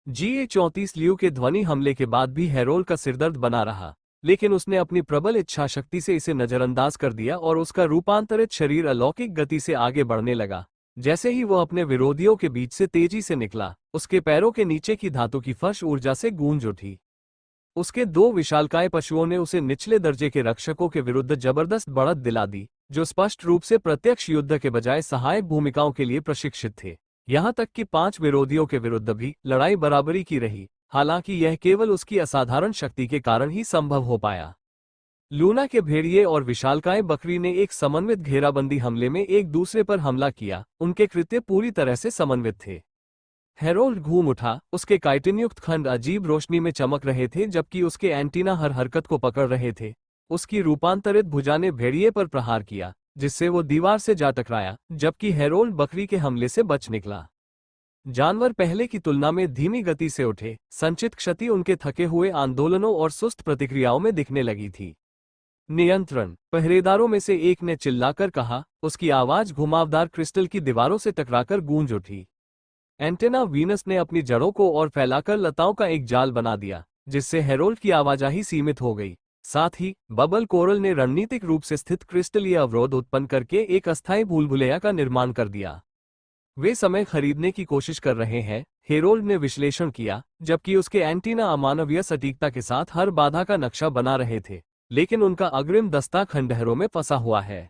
GA-34 Liu के ध्वनि हमले के बाद भी हेरोल्ड का सिरदर्द बना रहा, लेकिन उसने अपनी प्रबल इच्छाशक्ति से इसे नजरअंदाज कर दिया और उसका रूपांतरित शरीर अलौकिक गति से आगे बढ़ने लगा। जैसे ही वो अपने विरोधियों के बीच से तेजी से निकला, उसके पैरों के नीचे की धातु की फर्श ऊर्जा से गूंज उठी। उसके दो विशालकाय पशुओं ने उसे निचले दर्जे के रक्षकों के विरुद्ध जबरदस्त बढ़त दिला दी, जो स्पष्ट रूप से प्रत्यक्ष युद्ध के बजाय सहायक भूमिकाओं के लिए प्रशिक्षित थे। यहां तक कि 5 विरोधियों के विरुद्ध भी लड़ाई बराबरी की रही, हालांकि यह केवल उसकी असाधारण शक्ति के कारण ही संभव हो पाया। लूना के भेड़िए और विशालकाय बकरी ने एक समन्वित घेराबंदी हमले में एक दूसरे पर हमला किया। उनके कृत्य पूरी तरह से समन्वित थे। हेरोल्ड घूम उठा, उसके काइटिनयुक्त खंड अजीब रोशनी में चमक रहे थे जबकि उसके एंटीना हर हरकत को पकड़ रहे थे। उसकी रूपांतरित भुजा ने भेड़िए पर प्रहार किया, जिससे वो दीवार से जा टकराया, जबकि हेरोल्ड बकरी के हमले से बच निकला। जानवर पहले की तुलना में धीमी गति से उठे, संचित क्षति उनके थके हुए आंदोलनों और सुस्त प्रतिक्रियाओं में दिखने लगी थी। नियंत्रण, पहरेदारों में से एक ने चिल्लाकर कहा, उसकी आवाज घुमावदार क्रिस्टल की दीवारों से टकराकर गूंज उठी। एंटेना वीनस ने अपनी जड़ों को और फैलाकर लताओं का एक जाल बना दिया, जिससे हेरोल्ड की आवाजाही सीमित हो गई। साथ ही बबल कोरल ने रणनीतिक रूप से स्थित क्रिस्टलीय अवरोध उत्पन्न करके एक अस्थायी भूलभुलैया का निर्माण कर दिया। वे समय खरीदने की कोशिश कर रहे हैं, हेरोल्ड ने विश्लेषण किया, जबकि उसके एंटीना अमानवीय सटीकता के साथ हर बाधा का नक्शा बना रहे थे, लेकिन उनका अग्रिम दस्ता खंडहरों में फंसा हुआ है।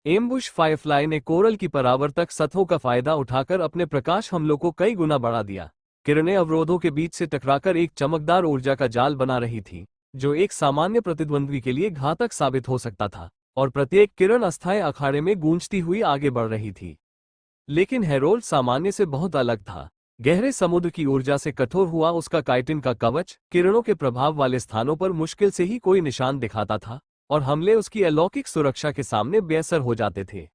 एम्बुश फायरफ्लाई ने कोरल की परावर्तक सतहों का फायदा उठाकर अपने प्रकाश हमलों को कई गुना बढ़ा दिया। किरणें अवरोधों के बीच से टकराकर एक चमकदार ऊर्जा का जाल बना रही थी, जो एक सामान्य प्रतिद्वंद्वी के लिए घातक साबित हो सकता था, और प्रत्येक किरण अस्थायी अखाड़े में गूंजती हुई आगे बढ़ रही थी। लेकिन हेरोल्ड सामान्य से बहुत अलग था। गहरे समुद्र की ऊर्जा से कठोर हुआ उसका काइटिन का कवच किरणों के प्रभाव वाले स्थानों पर मुश्किल से ही कोई निशान दिखाता था, और हमले उसकी अलौकिक सुरक्षा के सामने बेअसर हो जाते थे।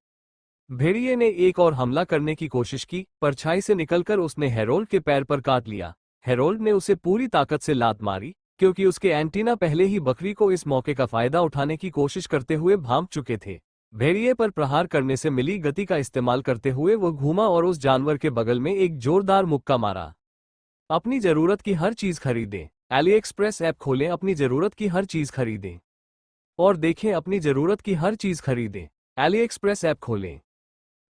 भेड़िए ने एक और हमला करने की कोशिश की, परछाई से निकलकर उसने हेरोल्ड के पैर पर काट लिया। हेरोल्ड ने उसे पूरी ताकत से लात मारी, क्योंकि उसके एंटीना पहले ही बकरी को इस मौके का फायदा उठाने की कोशिश करते हुए भांप चुके थे। भेड़िए पर प्रहार करने से मिली गति का इस्तेमाल करते हुए वो घूमा और उस जानवर के बगल में एक जोरदार मुक्का मारा। अपनी जरूरत की हर चीज खरीदें। एलीएक्सप्रेस ऐप खोलें, अपनी जरूरत की हर चीज खरीदें और देखें। अपनी जरूरत की हर चीज खरीदें। एलीएक्सप्रेस ऐप खोलें,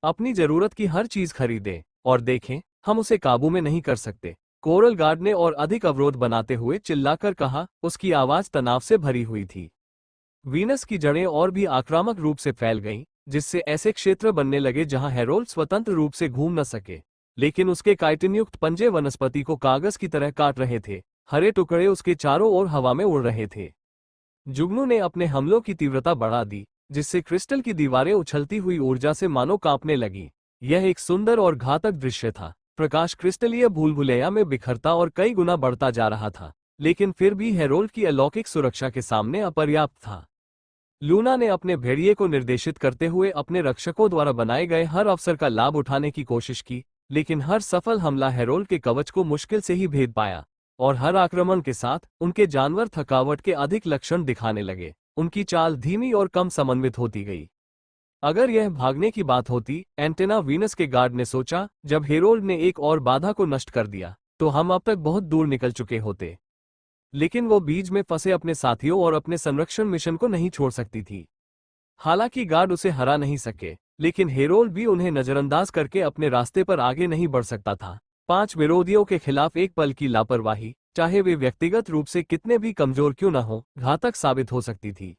अपनी जरूरत की हर चीज खरीदें और देखें, हम उसे काबू में नहीं कर सकते। कोरल गार्ड ने और अधिक अवरोध बनाते हुए चिल्लाकर कहा, उसकी आवाज तनाव से भरी हुई थी। वीनस की जड़ें और भी आक्रामक रूप से फैल गईं, जिससे ऐसे क्षेत्र बनने लगे जहां हेरोल्ड स्वतंत्र रूप से घूम न सके। लेकिन उसके काइटिनयुक्त पंजे वनस्पति को कागज की तरह काट रहे थे। हरे टुकड़े उसके चारों ओर हवा में उड़ रहे थे। जुगनू ने अपने हमलों की तीव्रता बढ़ा दी, जिससे क्रिस्टल की दीवारें उछलती हुई ऊर्जा से मानो कांपने लगी। यह एक सुंदर और घातक दृश्य था। प्रकाश क्रिस्टलीय भूलभुलैया में बिखरता और कई गुना बढ़ता जा रहा था, लेकिन फिर भी हेरोल्ड की अलौकिक सुरक्षा के सामने अपर्याप्त था। लूना ने अपने भेड़िए को निर्देशित करते हुए अपने रक्षकों द्वारा बनाए गए हर अवसर का लाभ उठाने की कोशिश की, लेकिन हर सफल हमला हेरोल्ड के कवच को मुश्किल से ही भेद पाया, और हर आक्रमण के साथ उनके जानवर थकावट के अधिक लक्षण दिखाने लगे। उनकी चाल धीमी और कम समन्वित होती गई। अगर यह भागने की बात होती, एंटेना वीनस के गार्ड ने सोचा, जब हेरोल्ड ने एक और बाधा को नष्ट कर दिया, तो हम अब तक बहुत दूर निकल चुके होते। लेकिन वो बीच में फंसे अपने साथियों और अपने संरक्षण मिशन को नहीं छोड़ सकती थी। हालांकि गार्ड उसे हरा नहीं सके, लेकिन हेरोल्ड भी उन्हें नजरअंदाज करके अपने रास्ते पर आगे नहीं बढ़ सकता था। 5 विरोधियों के खिलाफ एक पल की लापरवाही, चाहे वे व्यक्तिगत रूप से कितने भी कमजोर क्यों न हो, घातक साबित हो सकती थी।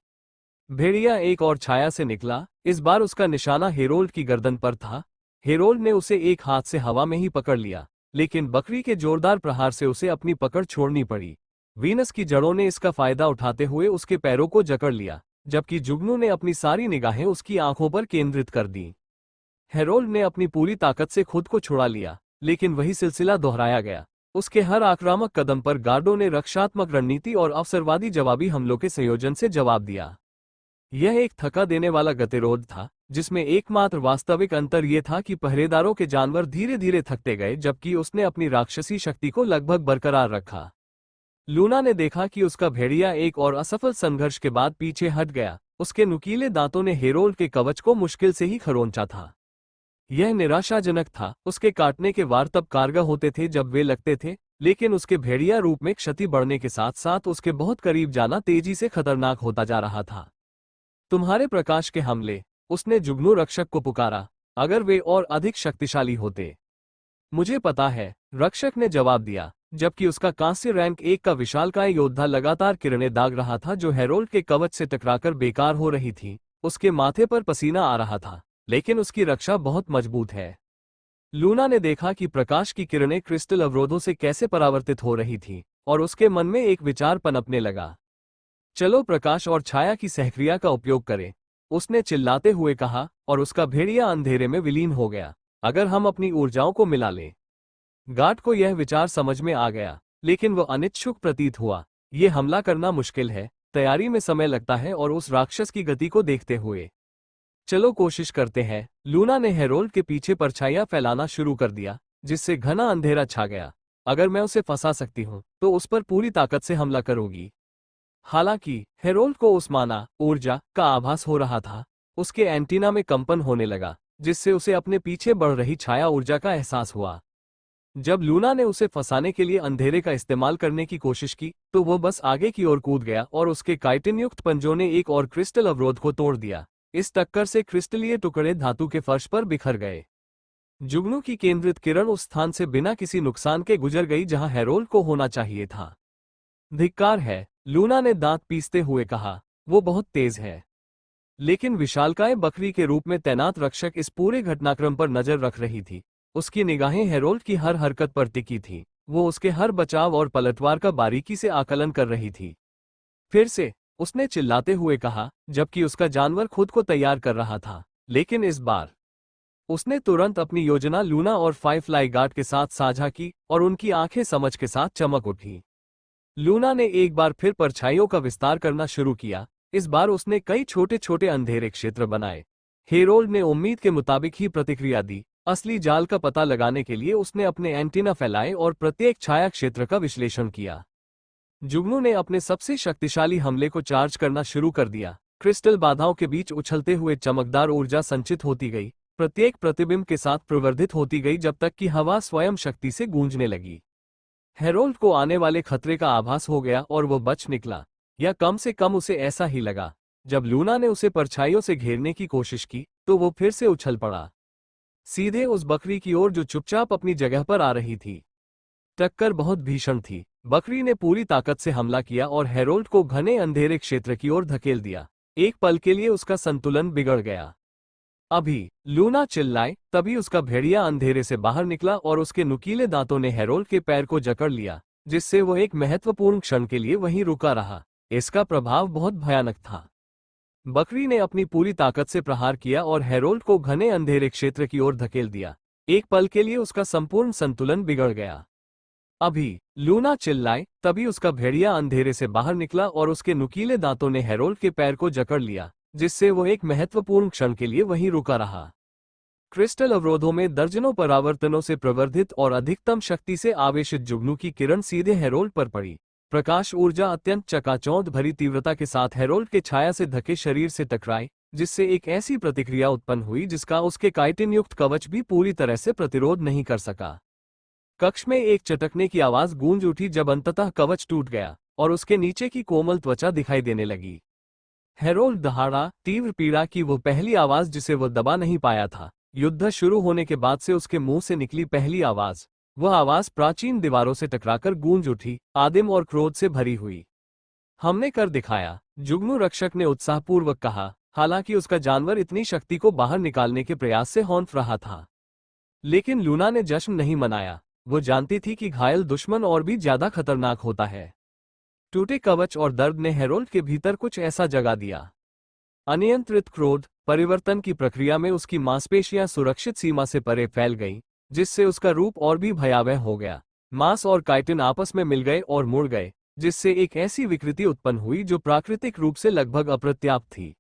भेड़िया एक और छाया से निकला। इस बार उसका निशाना हेरोल्ड की गर्दन पर था। हेरोल्ड ने उसे एक हाथ से हवा में ही पकड़ लिया, लेकिन बकरी के जोरदार प्रहार से उसे अपनी पकड़ छोड़नी पड़ी। वीनस की जड़ों ने इसका फायदा उठाते हुए उसके पैरों को जकड़ लिया, जबकि जुगनू ने अपनी सारी निगाहें उसकी आंखों पर केंद्रित कर दी। हेरोल्ड ने अपनी पूरी ताकत से खुद को छुड़ा लिया, लेकिन वही सिलसिला दोहराया गया। उसके हर आक्रामक कदम पर गार्डों ने रक्षात्मक रणनीति और अवसरवादी जवाबी हमलों के संयोजन से जवाब दिया। यह एक थका देने वाला गतिरोध था, जिसमें एकमात्र वास्तविक अंतर यह था कि पहरेदारों के जानवर धीरे धीरे थकते गए, जबकि उसने अपनी राक्षसी शक्ति को लगभग बरकरार रखा। लूना ने देखा कि उसका भेड़िया एक और असफल संघर्ष के बाद पीछे हट गया। उसके नुकीले दांतों ने हेरोल्ड के कवच को मुश्किल से ही खरोंचा था। यह निराशाजनक था। उसके काटने के वार तब कारगर होते थे जब वे लगते थे, लेकिन उसके भेड़िया रूप में क्षति बढ़ने के साथ साथ उसके बहुत करीब जाना तेजी से खतरनाक होता जा रहा था। तुम्हारे प्रकाश के हमले, उसने जुगनू रक्षक को पुकारा, अगर वे और अधिक शक्तिशाली होते। मुझे पता है, रक्षक ने जवाब दिया, जबकि उसका कांस्य रैंक 1 का विशालकाय योद्धा लगातार किरणें दाग रहा था जो हेरोल्ड के कवच से टकराकर बेकार हो रही थी। उसके माथे पर पसीना आ रहा था, लेकिन उसकी रक्षा बहुत मजबूत है। लूना ने देखा कि प्रकाश की किरणें क्रिस्टल अवरोधों से कैसे परावर्तित हो रही थीं, और उसके मन में एक विचार पनपने लगा। चलो प्रकाश और छाया की सहक्रिया का उपयोग करें, उसने चिल्लाते हुए कहा, और उसका भेड़िया अंधेरे में विलीन हो गया। अगर हम अपनी ऊर्जाओं को मिला लें। गार्ड को यह विचार समझ में आ गया, लेकिन वह अनिच्छुक प्रतीत हुआ। ये हमला करना मुश्किल है, तैयारी में समय लगता है और उस राक्षस की गति को देखते हुए। चलो कोशिश करते हैं। लूना ने हेरोल्ड के पीछे परछाइयां फैलाना शुरू कर दिया, जिससे घना अंधेरा छा गया। अगर मैं उसे फंसा सकती हूँ, तो उस पर पूरी ताकत से हमला करूंगी। हालांकि हेरोल्ड को उस माना ऊर्जा का आभास हो रहा था। उसके एंटीना में कंपन होने लगा, जिससे उसे अपने पीछे बढ़ रही छाया ऊर्जा का एहसास हुआ। जब लूना ने उसे फंसाने के लिए अंधेरे का इस्तेमाल करने की कोशिश की, तो वह बस आगे की ओर कूद गया और उसके काइटिन युक्त पंजों ने एक और क्रिस्टल अवरोध को तोड़ दिया। इस टक्कर से क्रिस्टलीय टुकड़े धातु के फर्श पर बिखर गए। जुगनू की केंद्रित किरण उस स्थान से बिना किसी नुकसान के गुजर गई जहां हेरोल्ड को होना चाहिए था। धिक्कार है, लूना ने दांत पीसते हुए कहा, वो बहुत तेज है। लेकिन विशालकाय बकरी के रूप में तैनात रक्षक इस पूरे घटनाक्रम पर नजर रख रही थी। उसकी निगाहें हेरोल्ड की हर हरकत पर टिकी थी। वो उसके हर बचाव और पलटवार का बारीकी से आकलन कर रही थी। फिर से, उसने चिल्लाते हुए कहा, जबकि उसका जानवर खुद को तैयार कर रहा था। लेकिन इस बार उसने तुरंत अपनी योजना लूना और फाइवफ्लाई गार्ड के साथ साझा की, और उनकी आंखें समझ के साथ चमक उठी। लूना ने एक बार फिर परछाइयों का विस्तार करना शुरू किया। इस बार उसने कई छोटे छोटे अंधेरे क्षेत्र बनाए। हेरोल्ड ने उम्मीद के मुताबिक ही प्रतिक्रिया दी। असली जाल का पता लगाने के लिए उसने अपने एंटीना फैलाए और प्रत्येक छाया क्षेत्र का विश्लेषण किया। जुगनू ने अपने सबसे शक्तिशाली हमले को चार्ज करना शुरू कर दिया। क्रिस्टल बाधाओं के बीच उछलते हुए चमकदार ऊर्जा संचित होती गई, प्रत्येक प्रतिबिंब के साथ प्रवर्धित होती गई जब तक कि हवा स्वयं शक्ति से गूंजने लगी। हेरोल्ड को आने वाले खतरे का आभास हो गया और वो बच निकला, या कम से कम उसे ऐसा ही लगा। जब लूना ने उसे परछाइयों से घेरने की कोशिश की, तो वो फिर से उछल पड़ा, सीधे उस बकरी की ओर जो चुपचाप अपनी जगह पर आ रही थी। टक्कर बहुत भीषण थी। बकरी ने पूरी ताकत से हमला किया और हेरोल्ड को घने अंधेरे क्षेत्र की ओर धकेल दिया। एक पल के लिए उसका संतुलन बिगड़ गया। अभी लूना चिल्लाए, तभी उसका भेड़िया अंधेरे से बाहर निकला और उसके नुकीले दांतों ने हेरोल्ड के पैर को जकड़ लिया, जिससे वो एक महत्वपूर्ण क्षण के लिए वहीं रुका रहा। इसका प्रभाव बहुत भयानक था। बकरी ने अपनी पूरी ताकत से प्रहार किया और हेरोल्ड को घने अंधेरे क्षेत्र की ओर धकेल दिया। एक पल के लिए उसका संपूर्ण संतुलन बिगड़ गया। अभी लूना चिल्लाए, तभी उसका भेड़िया अंधेरे से बाहर निकला और उसके नुकीले दांतों ने हेरोल्ड के पैर को जकड़ लिया, जिससे वो एक महत्वपूर्ण क्षण के लिए वहीं रुका रहा। क्रिस्टल अवरोधों में दर्जनों परावर्तनों से प्रवर्धित और अधिकतम शक्ति से आवेशित जुगनू की किरण सीधे हेरोल्ड पर पड़ी। प्रकाश ऊर्जा अत्यंत चकाचौंध भरी तीव्रता के साथ हेरोल्ड के छाया से ढके शरीर से टकराई, जिससे एक ऐसी प्रतिक्रिया उत्पन्न हुई जिसका उसके काइटिन युक्त कवच भी पूरी तरह से प्रतिरोध नहीं कर सका। कक्ष में एक चटकने की आवाज गूंज उठी जब अंततः कवच टूट गया और उसके नीचे की कोमल त्वचा दिखाई देने लगी। हेरोल्ड दहाड़ा, तीव्र पीड़ा की वो पहली आवाज जिसे वो दबा नहीं पाया था। युद्ध शुरू होने के बाद से उसके मुंह से निकली पहली आवाज। वह आवाज प्राचीन दीवारों से टकराकर गूंज उठी, आदिम और क्रोध से भरी हुई। हमने कर दिखाया, जुगनू रक्षक ने उत्साहपूर्वक कहा, हालांकि उसका जानवर इतनी शक्ति को बाहर निकालने के प्रयास से हौंफ रहा था। लेकिन लूना ने जश्न नहीं मनाया। वो जानती थी कि घायल दुश्मन और भी ज्यादा खतरनाक होता है। टूटे कवच और दर्द ने हेरोल्ड के भीतर कुछ ऐसा जगा दिया। अनियंत्रित क्रोध, परिवर्तन की प्रक्रिया में उसकी मांसपेशियां सुरक्षित सीमा से परे फैल गईं, जिससे उसका रूप और भी भयावह हो गया। मांस और काइटिन आपस में मिल गए और मुड़ गए, जिससे एक ऐसी विकृति उत्पन्न हुई जो प्राकृतिक रूप से लगभग अप्रत्याप्त थी।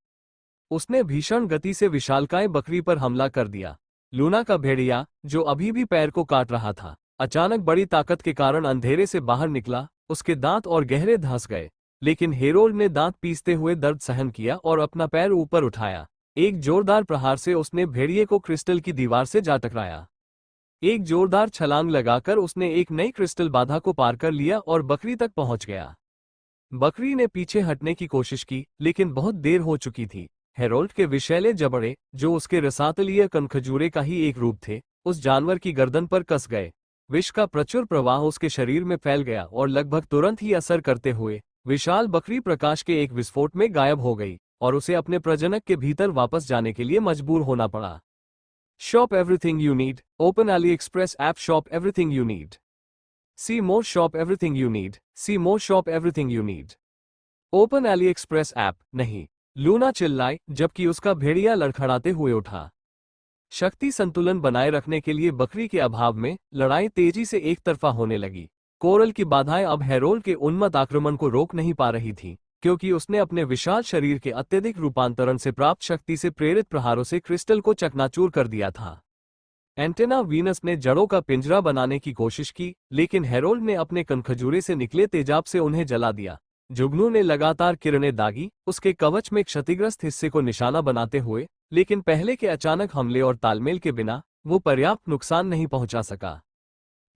उसने भीषण गति से विशालकाय बकरी पर हमला कर दिया। लूना का भेड़िया, जो अभी भी पैर को काट रहा था, अचानक बड़ी ताकत के कारण अंधेरे से बाहर निकला। उसके दांत और गहरे धंस गए, लेकिन हेरोल्ड ने दांत पीसते हुए दर्द सहन किया और अपना पैर ऊपर उठाया। एक जोरदार प्रहार से उसने भेड़िए को क्रिस्टल की दीवार से जा टकराया। एक जोरदार छलांग लगाकर उसने एक नई क्रिस्टल बाधा को पार कर लिया और बकरी तक पहुंच गया। बकरी ने पीछे हटने की कोशिश की, लेकिन बहुत देर हो चुकी थी। हेरोल्ड के विषैले जबड़े, जो उसके रसातलीय कनखजूरे का ही एक रूप थे, उस जानवर की गर्दन पर कस गए। विष का प्रचुर प्रवाह उसके शरीर में फैल गया और लगभग तुरंत ही असर करते हुए विशाल बकरी प्रकाश के एक विस्फोट में गायब हो गई और उसे अपने प्रजनक के भीतर वापस जाने के लिए मजबूर होना पड़ा। Shop everything you need, open AliExpress app. Shop everything you need, see more. Shop everything you need, see more. Shop everything you need, open AliExpress app. नहीं, लूना चिल्लाई, जबकि उसका भेड़िया लड़खड़ाते हुए उठा। शक्ति संतुलन बनाए रखने के लिए बकरी के अभाव में लड़ाई तेजी से एक तरफा होने लगी। कोरल की बाधाएं अब हेरोल्ड के उन्मत्त आक्रमण को रोक नहीं पा रही थी, क्योंकि उसने अपने विशाल शरीर के अत्यधिक रूपांतरण से प्राप्त शक्ति से प्रेरित प्रहारों से क्रिस्टल को चकनाचूर कर दिया था। एंटेना वीनस ने जड़ों का पिंजरा बनाने की कोशिश की, लेकिन हेरोल्ड ने अपने कनखजूरे से निकले तेजाब से उन्हें जला दिया। जुगनू ने लगातार किरणें दागी, उसके कवच में क्षतिग्रस्त हिस्से को निशाना बनाते हुए, लेकिन पहले के अचानक हमले और तालमेल के बिना वो पर्याप्त नुकसान नहीं पहुंचा सका।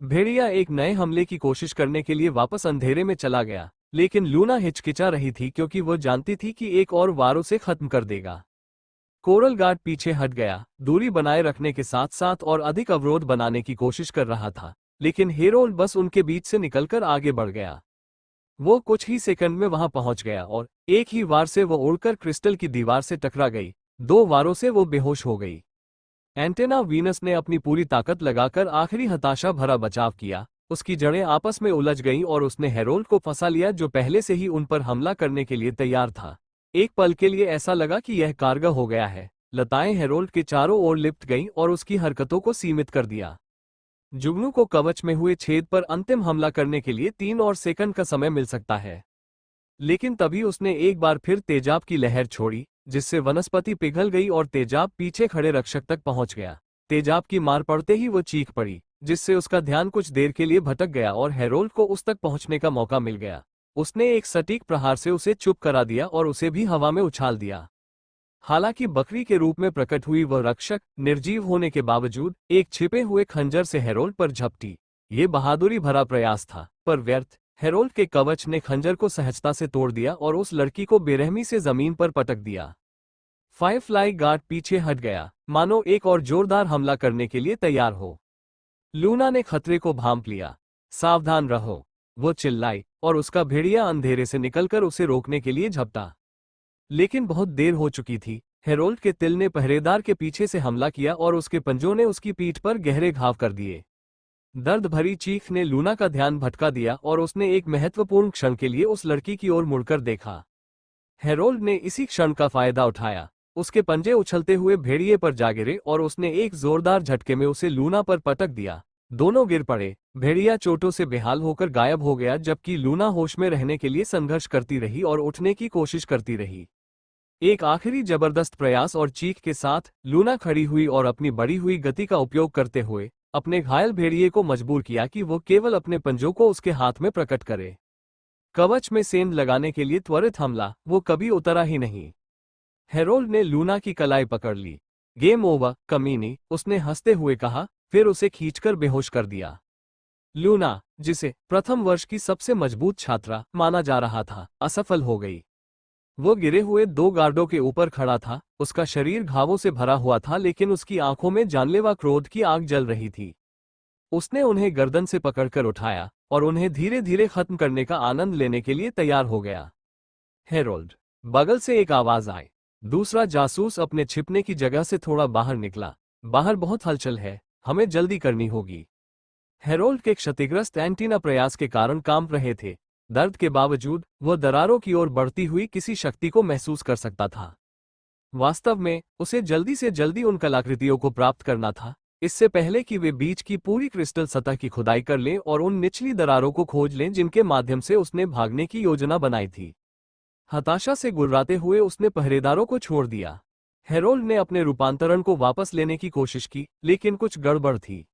भेड़िया एक नए हमले की कोशिश करने के लिए वापस अंधेरे में चला गया, लेकिन लूना हिचकिचा रही थी क्योंकि वो जानती थी कि एक और वार उसे खत्म कर देगा। कोरल गार्ड पीछे हट गया, दूरी बनाए रखने के साथ साथ और अधिक अवरोध बनाने की कोशिश कर रहा था, लेकिन हेरोल्ड बस उनके बीच से निकलकर आगे बढ़ गया। वो कुछ ही सेकंड में वहां पहुंच गया और एक ही वार से वो उड़कर क्रिस्टल की दीवार से टकरा गई। 2 वारों से वो बेहोश हो गई। एंटेना वीनस ने अपनी पूरी ताकत लगाकर आखिरी हताशा भरा बचाव किया। उसकी जड़ें आपस में उलझ गईं और उसने हेरोल्ड को फंसा लिया, जो पहले से ही उन पर हमला करने के लिए तैयार था। एक पल के लिए ऐसा लगा कि यह कारगर हो गया है। लताएं हेरोल्ड के चारों ओर लिपट गईं और उसकी हरकतों को सीमित कर दिया। जुगनू को कवच में हुए छेद पर अंतिम हमला करने के लिए 3 और सेकंड का समय मिल सकता है, लेकिन तभी उसने एक बार फिर तेजाब की लहर छोड़ी, जिससे वनस्पति पिघल गई और तेजाब पीछे खड़े रक्षक तक पहुंच गया। तेजाब की मार पड़ते ही वो चीख पड़ी, जिससे उसका ध्यान कुछ देर के लिए भटक गया और हेरोल्ड को उस तक पहुंचने का मौका मिल गया। उसने एक सटीक प्रहार से उसे चुप करा दिया और उसे भी हवा में उछाल दिया। हालांकि बकरी के रूप में प्रकट हुई वह रक्षक निर्जीव होने के बावजूद एक छिपे हुए खंजर से हेरोल्ड पर झपटी। ये बहादुरी भरा प्रयास था, पर व्यर्थ। हेरोल्ड के कवच ने खंजर को सहजता से तोड़ दिया और उस लड़की को बेरहमी से जमीन पर पटक दिया। फायरफ्लाई गार्ड पीछे हट गया, मानो एक और जोरदार हमला करने के लिए तैयार हो। लूना ने खतरे को भांप लिया। सावधान रहो, वो चिल्लाई, और उसका भेड़िया अंधेरे से निकलकर उसे रोकने के लिए झपटा। लेकिन बहुत देर हो चुकी थी। हेरोल्ड के तिल ने पहरेदार के पीछे से हमला किया और उसके पंजों ने उसकी पीठ पर गहरे घाव कर दिए। दर्द भरी चीख ने लूना का ध्यान भटका दिया और उसने एक महत्वपूर्ण क्षण के लिए उस लड़की की ओर मुड़कर देखा। हेरोल्ड ने इसी क्षण का फायदा उठाया। उसके पंजे उछलते हुए भेड़िए पर जा गिरे और उसने एक जोरदार झटके में उसे लूना पर पटक दिया। दोनों गिर पड़े। भेड़िया चोटों से बेहाल होकर गायब हो गया, जबकि लूना होश में रहने के लिए संघर्ष करती रही और उठने की कोशिश करती रही। एक आखिरी जबरदस्त प्रयास और चीख के साथ लूना खड़ी हुई और अपनी बढ़ी हुई गति का उपयोग करते हुए अपने घायल भेड़िए को मजबूर किया कि वो केवल अपने पंजों को उसके हाथ में प्रकट करे। कवच में सेंध लगाने के लिए त्वरित हमला वो कभी उतरा ही नहीं। हेरोल्ड ने लूना की कलाई पकड़ ली। गेम ओवर, कमीनी, उसने हंसते हुए कहा, फिर उसे खींचकर बेहोश कर दिया। लूना, जिसे प्रथम वर्ष की सबसे मजबूत छात्रा माना जा रहा था, असफल हो गई। वो गिरे हुए 2 गार्डों के ऊपर खड़ा था। उसका शरीर घावों से भरा हुआ था, लेकिन उसकी आंखों में जानलेवा क्रोध की आग जल रही थी। उसने उन्हें गर्दन से पकड़कर उठाया और उन्हें धीरे धीरे खत्म करने का आनंद लेने के लिए तैयार हो गया। हेरोल्ड, बगल से एक आवाज आई। दूसरा जासूस अपने छिपने की जगह से थोड़ा बाहर निकला। बाहर बहुत हलचल है, हमें जल्दी करनी होगी। हेरोल्ड के क्षतिग्रस्त एंटीना प्रयास के कारण कांप रहे थे। दर्द के बावजूद वह दरारों की ओर बढ़ती हुई किसी शक्ति को महसूस कर सकता था। वास्तव में उसे जल्दी से जल्दी उन कलाकृतियों को प्राप्त करना था, इससे पहले कि वे बीच की पूरी क्रिस्टल सतह की खुदाई कर लें और उन निचली दरारों को खोज लें जिनके माध्यम से उसने भागने की योजना बनाई थी। हताशा से गुर्राते हुए उसने पहरेदारों को छोड़ दिया। हेरोल्ड ने अपने रूपांतरण को वापस लेने की कोशिश की, लेकिन कुछ गड़बड़ थी।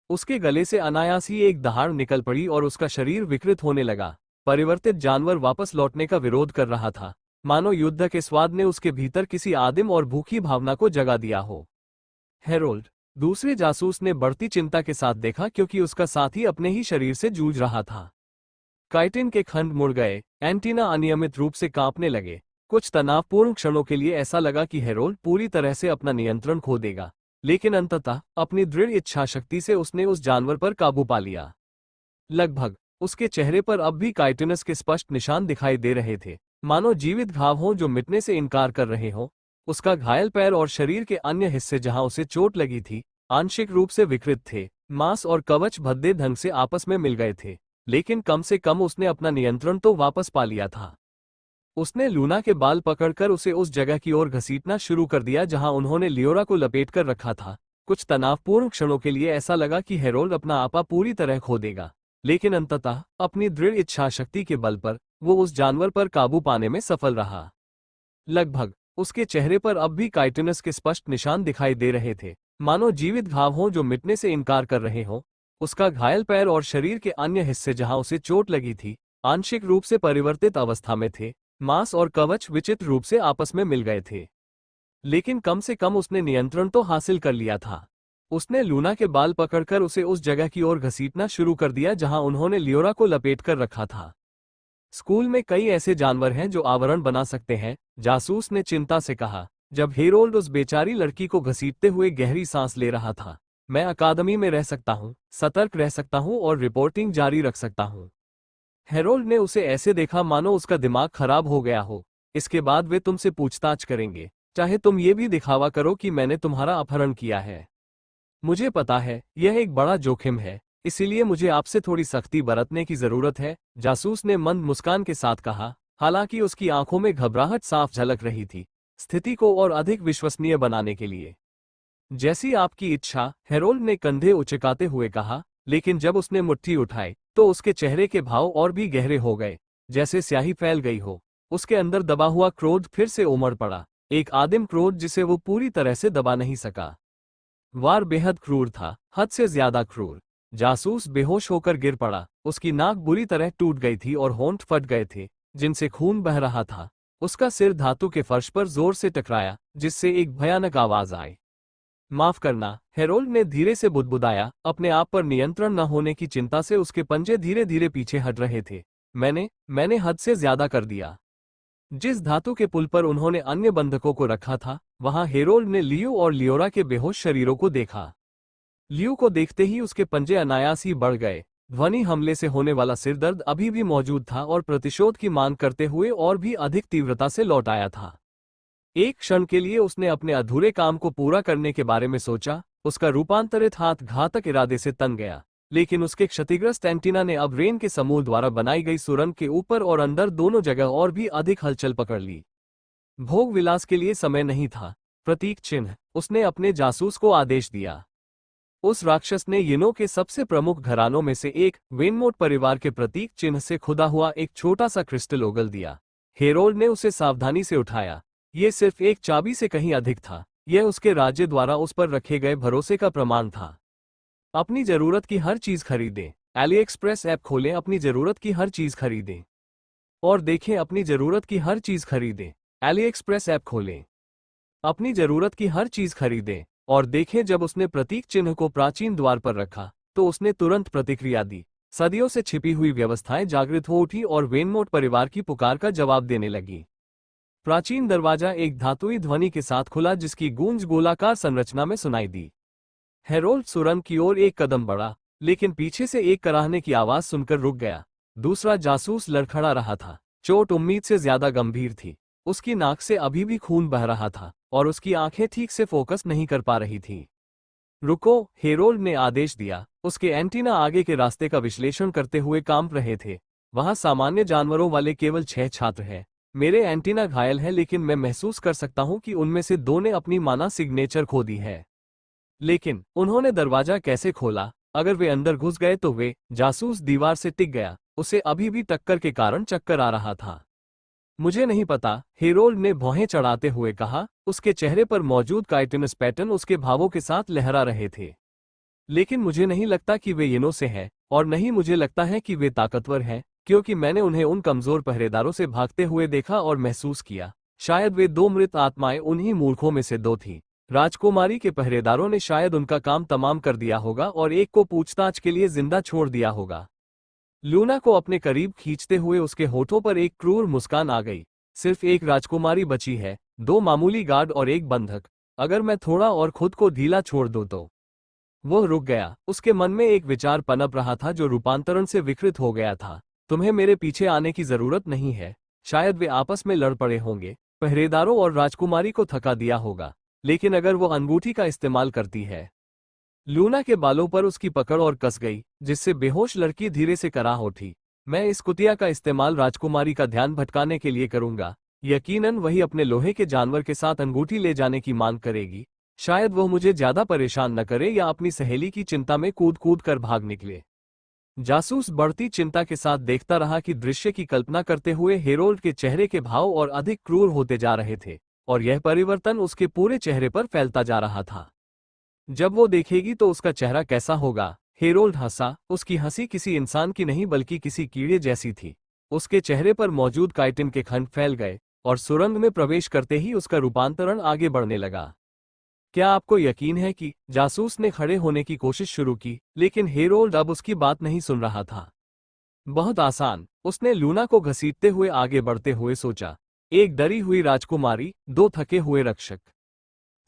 उसके गले से अनायास ही एक दहाड़ निकल पड़ी और उसका शरीर विकृत होने लगा। परिवर्तित जानवर वापस लौटने का विरोध कर रहा था, मानो युद्ध के स्वाद ने उसके भीतर किसी आदिम और भूखी भावना को जगा दिया हो। हेरोल्ड, दूसरे जासूस ने बढ़ती चिंता के साथ देखा क्योंकि उसका साथी अपने ही शरीर से जूझ रहा था। काइटिन के खंड मुड़ गए, एंटीना अनियमित रूप से कांपने लगे। कुछ तनावपूर्ण क्षणों के लिए ऐसा लगा कि हेरोल्ड पूरी तरह से अपना नियंत्रण खो देगा, लेकिन अंततः अपनी दृढ़ इच्छाशक्ति से उसने उस जानवर पर काबू पा लिया। लगभग उसके चेहरे पर अब भी काइटिनस के स्पष्ट निशान दिखाई दे रहे थे, मानो जीवित घाव हों जो मिटने से इनकार कर रहे हों। उसका घायल पैर और शरीर के अन्य हिस्से जहां उसे चोट लगी थी, आंशिक रूप से विकृत थे। मांस और कवच भद्दे ढंग से आपस में मिल गए थे, लेकिन कम से कम उसने अपना नियंत्रण तो वापस पा लिया था। उसने लूना के बाल पकड़कर उसे उस जगह की ओर घसीटना शुरू कर दिया जहां उन्होंने लियोरा को लपेटकर रखा था। कुछ तनावपूर्ण क्षणों के लिए ऐसा लगा कि हेरोल्ड अपना आपा पूरी तरह खो देगा, लेकिन अंततः अपनी दृढ़ इच्छाशक्ति के बल पर वो उस जानवर पर काबू पाने में सफल रहा। लगभग उसके चेहरे पर अब भी काइटिनस के स्पष्ट निशान दिखाई दे रहे थे, मानो जीवित घाव हों जो मिटने से इनकार कर रहे हों। उसका घायल पैर और शरीर के अन्य हिस्से जहां उसे चोट लगी थी, आंशिक रूप से परिवर्तित अवस्था में थे। मांस और कवच विचित्र रूप से आपस में मिल गए थे, लेकिन कम से कम उसने नियंत्रण तो हासिल कर लिया था। उसने लूना के बाल पकड़कर उसे उस जगह की ओर घसीटना शुरू कर दिया जहां उन्होंने लियोरा को लपेटकर रखा था। स्कूल में कई ऐसे जानवर हैं जो आवरण बना सकते हैं, जासूस ने चिंता से कहा, जब हेरोल्ड उस बेचारी लड़की को घसीटते हुए गहरी सांस ले रहा था। मैं अकादमी में रह सकता हूँ, सतर्क रह सकता हूँ और रिपोर्टिंग जारी रख सकता हूँ। हेरोल्ड ने उसे ऐसे देखा मानो उसका दिमाग खराब हो गया हो। इसके बाद वे तुमसे पूछताछ करेंगे, चाहे तुम ये भी दिखावा करो कि मैंने तुम्हारा अपहरण किया है। मुझे पता है यह एक बड़ा जोखिम है, इसीलिए मुझे आपसे थोड़ी सख्ती बरतने की जरूरत है, जासूस ने मंद मुस्कान के साथ कहा, हालांकि उसकी आंखों में घबराहट साफ झलक रही थी, स्थिति को और अधिक विश्वसनीय बनाने के लिए। जैसी आपकी इच्छा, हेरोल्ड ने कंधे उचकाते हुए कहा, लेकिन जब उसने मुट्ठी उठाई तो उसके चेहरे के भाव और भी गहरे हो गए, जैसे स्याही फैल गई हो। उसके अंदर दबा हुआ क्रोध फिर से उमड़ पड़ा, एक आदिम क्रोध जिसे वो पूरी तरह से दबा नहीं सका। वार बेहद क्रूर था, हद से ज्यादा क्रूर। जासूस बेहोश होकर गिर पड़ा, उसकी नाक बुरी तरह टूट गई थी और होंठ फट गए थे, जिनसे खून बह रहा था। उसका सिर धातु के फर्श पर जोर से टकराया, जिससे एक भयानक आवाज आई। माफ करना, हेरोल्ड ने धीरे से बुदबुदाया, अपने आप पर नियंत्रण न होने की चिंता से उसके पंजे धीरे धीरे पीछे हट रहे थे। मैंने हद से ज्यादा कर दिया। जिस धातु के पुल पर उन्होंने अन्य बंधकों को रखा था, वहां हेरोल्ड ने लियो और लियोरा के बेहोश शरीरों को देखा। लियो को देखते ही उसके पंजे अनायास ही बढ़ गए। ध्वनि हमले से होने वाला सिरदर्द अभी भी मौजूद था और प्रतिशोध की मांग करते हुए और भी अधिक तीव्रता से लौट आया था। एक क्षण के लिए उसने अपने अधूरे काम को पूरा करने के बारे में सोचा। उसका रूपांतरित हाथ घातक इरादे से तन गया, लेकिन उसके क्षतिग्रस्त एंटीना ने अब रेन के समूह द्वारा बनाई गई सुरंग के ऊपर और अंदर दोनों जगह और भी अधिक हलचल पकड़ ली। भोग विलास के लिए समय नहीं था। प्रतीक चिन्ह, उसने अपने जासूस को आदेश दिया। उस राक्षस ने यिनो के सबसे प्रमुख घरानों में से एक वेनमोट परिवार के प्रतीक चिन्ह से खुदा हुआ एक छोटा सा क्रिस्टल ओगल दिया। हेरोल्ड ने उसे सावधानी से उठाया। यह सिर्फ एक चाबी से कहीं अधिक था, यह उसके राज्य द्वारा उस पर रखे गए भरोसे का प्रमाण था। अपनी जरूरत की हर चीज खरीदें। एलीएक्सप्रेस ऐप खोलें, अपनी जरूरत की हर चीज खरीदें और देखें, अपनी जरूरत की हर चीज खरीदें। एलीएक्सप्रेस ऐप खोलें, अपनी जरूरत की हर चीज खरीदें और देखें। जब उसने प्रतीक चिन्ह को प्राचीन द्वार पर रखा तो उसने तुरंत प्रतिक्रिया दी। सदियों से छिपी हुई व्यवस्थाएं जागृत हो उठी और वेनमोट परिवार की पुकार का जवाब देने लगी। प्राचीन दरवाजा एक धातुई ध्वनि के साथ खुला, जिसकी गूंज गोलाकार संरचना में सुनाई दी। हेरोल्ड सुरंग की ओर एक कदम बढ़ा, लेकिन पीछे से एक कराहने की आवाज सुनकर रुक गया। दूसरा जासूस लड़खड़ा रहा था। चोट उम्मीद से ज्यादा गंभीर थी। उसकी नाक से अभी भी खून बह रहा था और उसकी आंखें ठीक से फोकस नहीं कर पा रही थीं। रुको, हेरोल्ड ने आदेश दिया। उसके एंटीना आगे के रास्ते का विश्लेषण करते हुए कांप रहे थे। वहां सामान्य जानवरों वाले केवल 6 छात्र हैं। मेरे एंटीना घायल है, लेकिन मैं महसूस कर सकता हूं कि उनमें से 2 ने अपनी माना सिग्नेचर खो दी है। लेकिन उन्होंने दरवाजा कैसे खोला? अगर वे अंदर घुस गए तो वे। जासूस दीवार से टिक गया। उसे अभी भी टक्कर के कारण चक्कर आ रहा था। मुझे नहीं पता, हेरोल्ड ने भौहें चढ़ाते हुए कहा। उसके चेहरे पर मौजूद काइटिनस पैटर्न उसके भावों के साथ लहरा रहे थे। लेकिन मुझे नहीं लगता कि वे यिनो से हैं, और नहीं मुझे लगता है कि वे ताकतवर हैं, क्योंकि मैंने उन्हें उन कमजोर पहरेदारों से भागते हुए देखा और महसूस किया। शायद वे 2 मृत आत्माएं उन्हीं मूर्खों में से 2 थीं। राजकुमारी के पहरेदारों ने शायद उनका काम तमाम कर दिया होगा और एक को पूछताछ के लिए जिंदा छोड़ दिया होगा। लूना को अपने करीब खींचते हुए उसके होठों पर एक क्रूर मुस्कान आ गई। सिर्फ एक राजकुमारी बची है, दो मामूली गार्ड और एक बंधक। अगर मैं थोड़ा और खुद को ढीला छोड़ दूं तो। वो रुक गया। उसके मन में एक विचार पनप रहा था जो रूपांतरण से विकृत हो गया था। तुम्हें मेरे पीछे आने की जरूरत नहीं है। शायद वे आपस में लड़ पड़े होंगे, पहरेदारों और राजकुमारी को थका दिया होगा, लेकिन अगर वो अंगूठी का इस्तेमाल करती है। लूना के बालों पर उसकी पकड़ और कस गई, जिससे बेहोश लड़की धीरे से कराह उठी। मैं इस कुतिया का इस्तेमाल राजकुमारी का ध्यान भटकाने के लिए करूंगा। यकीनन वही अपने लोहे के जानवर के साथ अंगूठी ले जाने की मांग करेगी। शायद वो मुझे ज्यादा परेशान न करे या अपनी सहेली की चिंता में कूद कूद कर भाग निकले। जासूस बढ़ती चिंता के साथ देखता रहा कि दृश्य की कल्पना करते हुए हेरोल्ड के चेहरे के भाव और अधिक क्रूर होते जा रहे थे, और यह परिवर्तन उसके पूरे चेहरे पर फैलता जा रहा था। जब वो देखेगी तो उसका चेहरा कैसा होगा? हेरोल्ड हंसा। उसकी हंसी किसी इंसान की नहीं बल्कि किसी कीड़े जैसी थी। उसके चेहरे पर मौजूद काइटिन के खंड फैल गए और सुरंग में प्रवेश करते ही उसका रूपांतरण आगे बढ़ने लगा। क्या आपको यकीन है कि? जासूस ने खड़े होने की कोशिश शुरू की, लेकिन हेरोल्ड अब उसकी बात नहीं सुन रहा था। बहुत आसान, उसने लूना को घसीटते हुए आगे बढ़ते हुए सोचा। एक डरी हुई राजकुमारी, दो थके हुए रक्षक।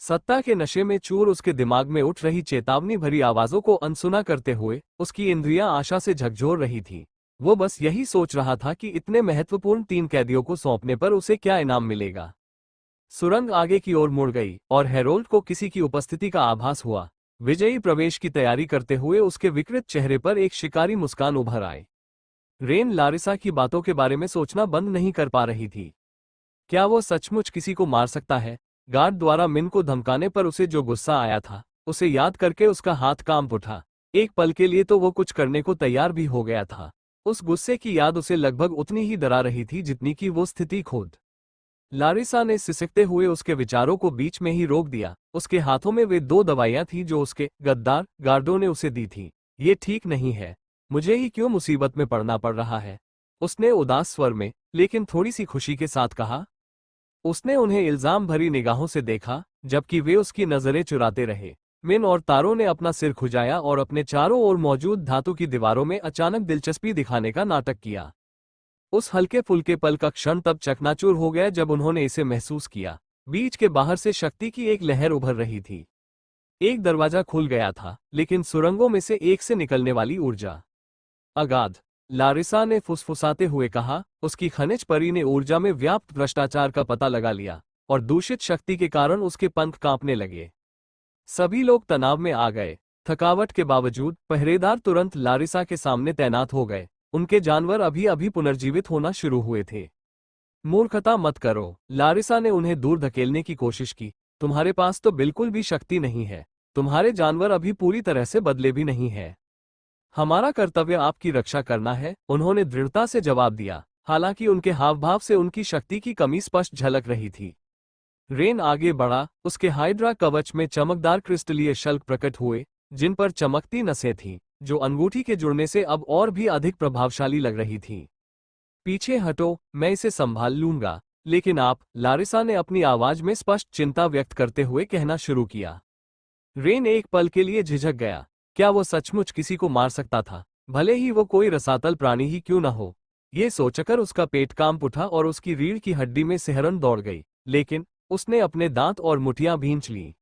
सत्ता के नशे में चूर उसके दिमाग में उठ रही चेतावनी भरी आवाजों को अनसुना करते हुए उसकी इंद्रियां आशा से झकझोर रही थी। वो बस यही सोच रहा था कि इतने महत्वपूर्ण 3 कैदियों को सौंपने पर उसे क्या इनाम मिलेगा। सुरंग आगे की ओर मुड़ गई और हेरोल्ड को किसी की उपस्थिति का आभास हुआ। विजयी प्रवेश की तैयारी करते हुए उसके विकृत चेहरे पर एक शिकारी मुस्कान उभर आए। रेन लारिसा की बातों के बारे में सोचना बंद नहीं कर पा रही थी। क्या वो सचमुच किसी को मार सकता है? गार्ड द्वारा मिन को धमकाने पर उसे जो गुस्सा आया था, उसे याद करके उसका हाथ कांप उठा। एक पल के लिए तो वो कुछ करने को तैयार भी हो गया था। उस गुस्से की याद उसे लगभग उतनी ही डरा रही थी जितनी कि वो स्थिति खुद। लारिसा ने सिसकते हुए उसके विचारों को बीच में ही रोक दिया। उसके हाथों में वे 2 दवाइयां थीं जो उसके गद्दार गार्डों ने उसे दी थी। ये ठीक नहीं है। मुझे ही क्यों मुसीबत में पड़ना पड़ रहा है? उसने उदास स्वर में, लेकिन थोड़ी सी खुशी के साथ कहा। उसने उन्हें इल्जाम भरी निगाहों से देखा, जबकि वे उसकी नजरें चुराते रहे। मिन और तारों ने अपना सिर खुजाया और अपने चारों ओर मौजूद धातु की दीवारों में अचानक दिलचस्पी दिखाने का नाटक किया। उस हल्के फुल्के पल का क्षण तब चकनाचूर हो गया जब उन्होंने इसे महसूस किया। बीच के बाहर से शक्ति की एक लहर उभर रही थी। एक दरवाजा खुल गया था, लेकिन सुरंगों में से एक से निकलने वाली ऊर्जा अगाध। लारिसा ने फुसफुसाते हुए कहा। उसकी खनिज परी ने ऊर्जा में व्याप्त भ्रष्टाचार का पता लगा लिया, और दूषित शक्ति के कारण उसके पंख कांपने लगे। सभी लोग तनाव में आ गए। थकावट के बावजूद पहरेदार तुरंत लारिसा के सामने तैनात हो गए। उनके जानवर अभी अभी पुनर्जीवित होना शुरू हुए थे। मूर्खता मत करो, लारिसा ने उन्हें दूर धकेलने की कोशिश की। तुम्हारे पास तो बिल्कुल भी शक्ति नहीं है। तुम्हारे जानवर अभी पूरी तरह से बदले भी नहीं है। हमारा कर्तव्य आपकी रक्षा करना है, उन्होंने दृढ़ता से जवाब दिया। हालांकि उनके हाव भाव से उनकी शक्ति की कमी स्पष्ट झलक रही थी। रेन आगे बढ़ा। उसके हाइड्रा कवच में चमकदार क्रिस्टलीय शल्क प्रकट हुए, जिन पर चमकती नसें थीं, जो अंगूठी के जुड़ने से अब और भी अधिक प्रभावशाली लग रही थीं। पीछे हटो, मैं इसे संभाल लूंगा। लेकिन आप, लारिसा ने अपनी आवाज में स्पष्ट चिंता व्यक्त करते हुए कहना शुरू किया। रेन एक पल के लिए झिझक गया। क्या वो सचमुच किसी को मार सकता था, भले ही वो कोई रसातल प्राणी ही क्यों न हो? ये सोचकर उसका पेट कांप उठा और उसकी रीढ़ की हड्डी में सिहरन दौड़ गई। लेकिन उसने अपने दांत और मुठियां भींच लीं।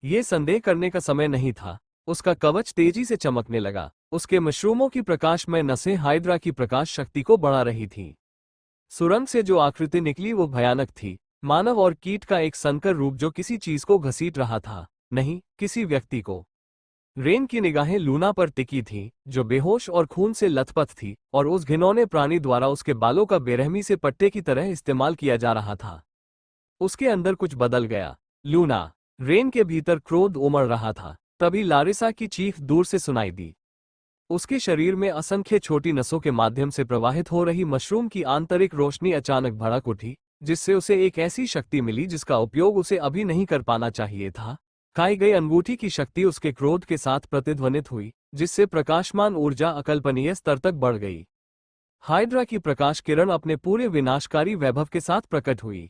ये संदेह करने का समय नहीं था। उसका कवच तेजी से चमकने लगा। उसके मशरूमों की प्रकाशमय नसें हाइड्रा की प्रकाश शक्ति को बढ़ा रही थीं। सुरंग से जो आकृति निकली वो भयानक थी। मानव और कीट का एक संकर रूप जो किसी चीज को घसीट रहा था, नहीं, किसी व्यक्ति को। रेन की निगाहें लूना पर टिकी थीं, जो बेहोश और खून से लथपथ थी, और उस घिनौने प्राणी द्वारा उसके बालों का बेरहमी से पट्टे की तरह इस्तेमाल किया जा रहा था। उसके अंदर कुछ बदल गया। लूना। रेन के भीतर क्रोध उमड़ रहा था। तभी लारिसा की चीख दूर से सुनाई दी। उसके शरीर में असंख्य छोटी नसों के माध्यम से प्रवाहित हो रही मशरूम की आंतरिक रोशनी अचानक भड़क उठी, जिससे उसे एक ऐसी शक्ति मिली जिसका उपयोग उसे अभी नहीं कर पाना चाहिए था। खाई गई अंगूठी की शक्ति उसके क्रोध के साथ प्रतिध्वनित हुई, जिससे प्रकाशमान ऊर्जा अकल्पनीय स्तर तक बढ़ गई। हाइड्रा की प्रकाश किरण अपने पूरे विनाशकारी वैभव के साथ प्रकट हुई।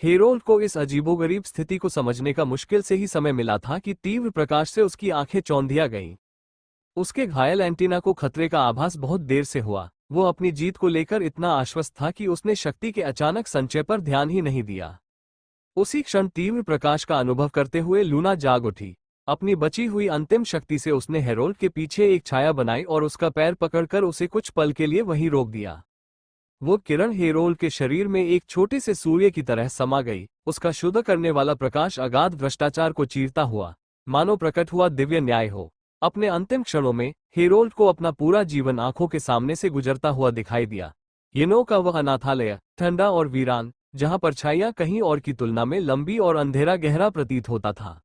हेरोल्ड को इस अजीबोगरीब स्थिति को समझने का मुश्किल से ही समय मिला था कि तीव्र प्रकाश से उसकी आंखें चौंधिया गईं। उसके घायल एंटीना को खतरे का आभास बहुत देर से हुआ। वो अपनी जीत को लेकर इतना आश्वस्त था कि उसने शक्ति के अचानक संचय पर ध्यान ही नहीं दिया। उसी क्षण तीव्र प्रकाश का अनुभव करते हुए लूना जाग उठी। अपनी बची हुई अंतिम शक्ति से उसने हेरोल्ड के पीछे एक छाया बनाई और उसका पैर पकड़कर उसे कुछ पल के लिए वहीं रोक दिया। वो किरण हेरोल्ड के शरीर में एक छोटे से सूर्य की तरह समा गई। उसका शुद्ध करने वाला प्रकाश अगाध भ्रष्टाचार को चीरता हुआ मानो प्रकट हुआ दिव्य न्याय हो। अपने अंतिम क्षणों में हेरोल्ड को अपना पूरा जीवन आंखों के सामने से गुजरता हुआ दिखाई दिया। येनो का वह अनाथालय, ठंडा और वीरान, जहां परछाइयां कहीं और की तुलना में लंबी और अंधेरा गहरा प्रतीत होता था।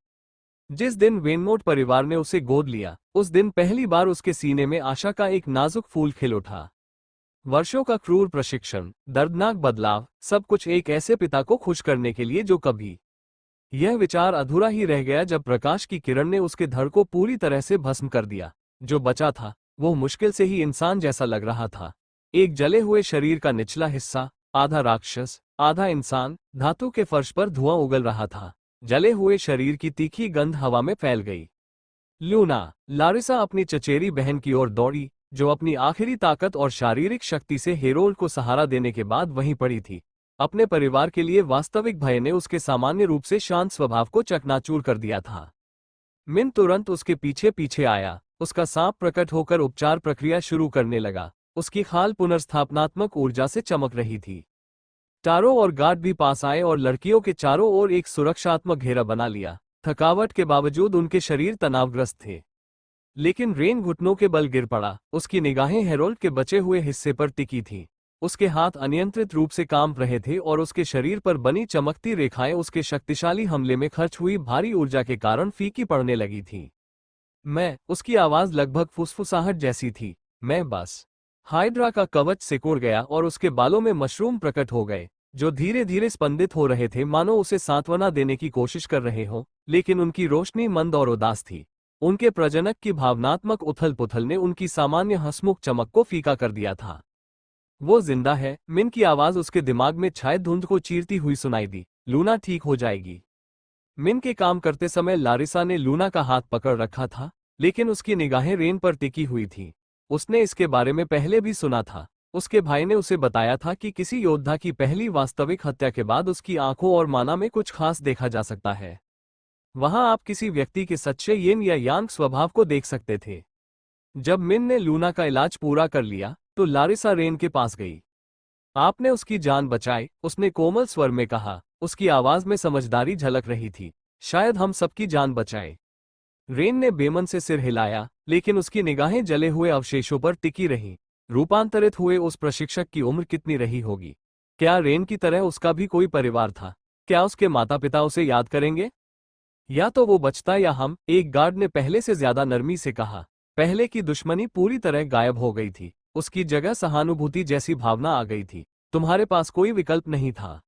जिस दिन वेनमोट परिवार ने उसे गोद लिया, उस दिन पहली बार उसके सीने में आशा का एक नाजुक फूल खिल उठा। वर्षों का क्रूर प्रशिक्षण, दर्दनाक बदलाव, सब कुछ एक ऐसे पिता को खुश करने के लिए जो कभी। यह विचार अधूरा ही रह गया जब प्रकाश की किरण ने उसके धड़ को पूरी तरह से भस्म कर दिया। जो बचा था वो मुश्किल से ही इंसान जैसा लग रहा था। एक जले हुए शरीर का निचला हिस्सा, आधा राक्षस आधा इंसान, धातु के फर्श पर धुआं उगल रहा था। जले हुए शरीर की तीखी गंध हवा में फैल गई। लूना, लारिसा अपनी चचेरी बहन की ओर दौड़ी, जो अपनी आखिरी ताकत और शारीरिक शक्ति से हेरोल्ड को सहारा देने के बाद वहीं पड़ी थी। अपने परिवार के लिए वास्तविक भय ने उसके सामान्य रूप से शांत स्वभाव को चकनाचूर कर दिया था। मिन तुरंत उसके पीछे पीछे आया। उसका सांप प्रकट होकर उपचार प्रक्रिया शुरू करने लगा। उसकी खाल पुनर्स्थापनात्मक ऊर्जा से चमक रही थी। टारो और गार्ड भी पास आए और लड़कियों के चारों ओर एक सुरक्षात्मक घेरा बना लिया। थकावट के बावजूद उनके शरीर तनावग्रस्त थे। लेकिन रेन घुटनों के बल गिर पड़ा। उसकी निगाहें हेरोल्ड के बचे हुए हिस्से पर टिकी थीं। उसके हाथ अनियंत्रित रूप से कांप रहे थे और उसके शरीर पर बनी चमकती रेखाएं उसके शक्तिशाली हमले में खर्च हुई भारी ऊर्जा के कारण फीकी पड़ने लगी थीं। उसकी आवाज लगभग फुसफुसाहट जैसी थी। मैं बस। हाइड्रा का कवच सिकुड़ गया और उसके बालों में मशरूम प्रकट हो गए, जो धीरे धीरे स्पंदित हो रहे थे, मानो उसे सांत्वना देने की कोशिश कर रहे हो। लेकिन उनकी रोशनी मंद और उदास थी। उनके प्रजनक की भावनात्मक उथल पुथल ने उनकी सामान्य हंसमुख चमक को फीका कर दिया था। वो जिंदा है, मिन की आवाज उसके दिमाग में छाए धुंध को चीरती हुई सुनाई दी। लूना ठीक हो जाएगी। मिन के काम करते समय लारिसा ने लूना का हाथ पकड़ रखा था, लेकिन उसकी निगाहें रेन पर टिकी हुई थीं। उसने इसके बारे में पहले भी सुना था। उसके भाई ने उसे बताया था कि किसी योद्धा की पहली वास्तविक हत्या के बाद उसकी आंखों और माना में कुछ खास देखा जा सकता है। वहां आप किसी व्यक्ति के सच्चे येन या यांग स्वभाव को देख सकते थे। जब मिन ने लूना का इलाज पूरा कर लिया तो लारिसा रेन के पास गई। आपने उसकी जान बचाई, उसने कोमल स्वर में कहा। उसकी आवाज में समझदारी झलक रही थी। शायद हम सबकी जान बचाए। रेन ने बेमन से सिर हिलाया, लेकिन उसकी निगाहें जले हुए अवशेषों पर टिकी रहीं। रूपांतरित हुए उस प्रशिक्षक की उम्र कितनी रही होगी? क्या रेन की तरह उसका भी कोई परिवार था? क्या उसके माता पिता उसे याद करेंगे? या तो वो बचता या हम, एक गार्ड ने पहले से ज्यादा नरमी से कहा। पहले की दुश्मनी पूरी तरह गायब हो गई थी। उसकी जगह सहानुभूति जैसी भावना आ गई थी। तुम्हारे पास कोई विकल्प नहीं था।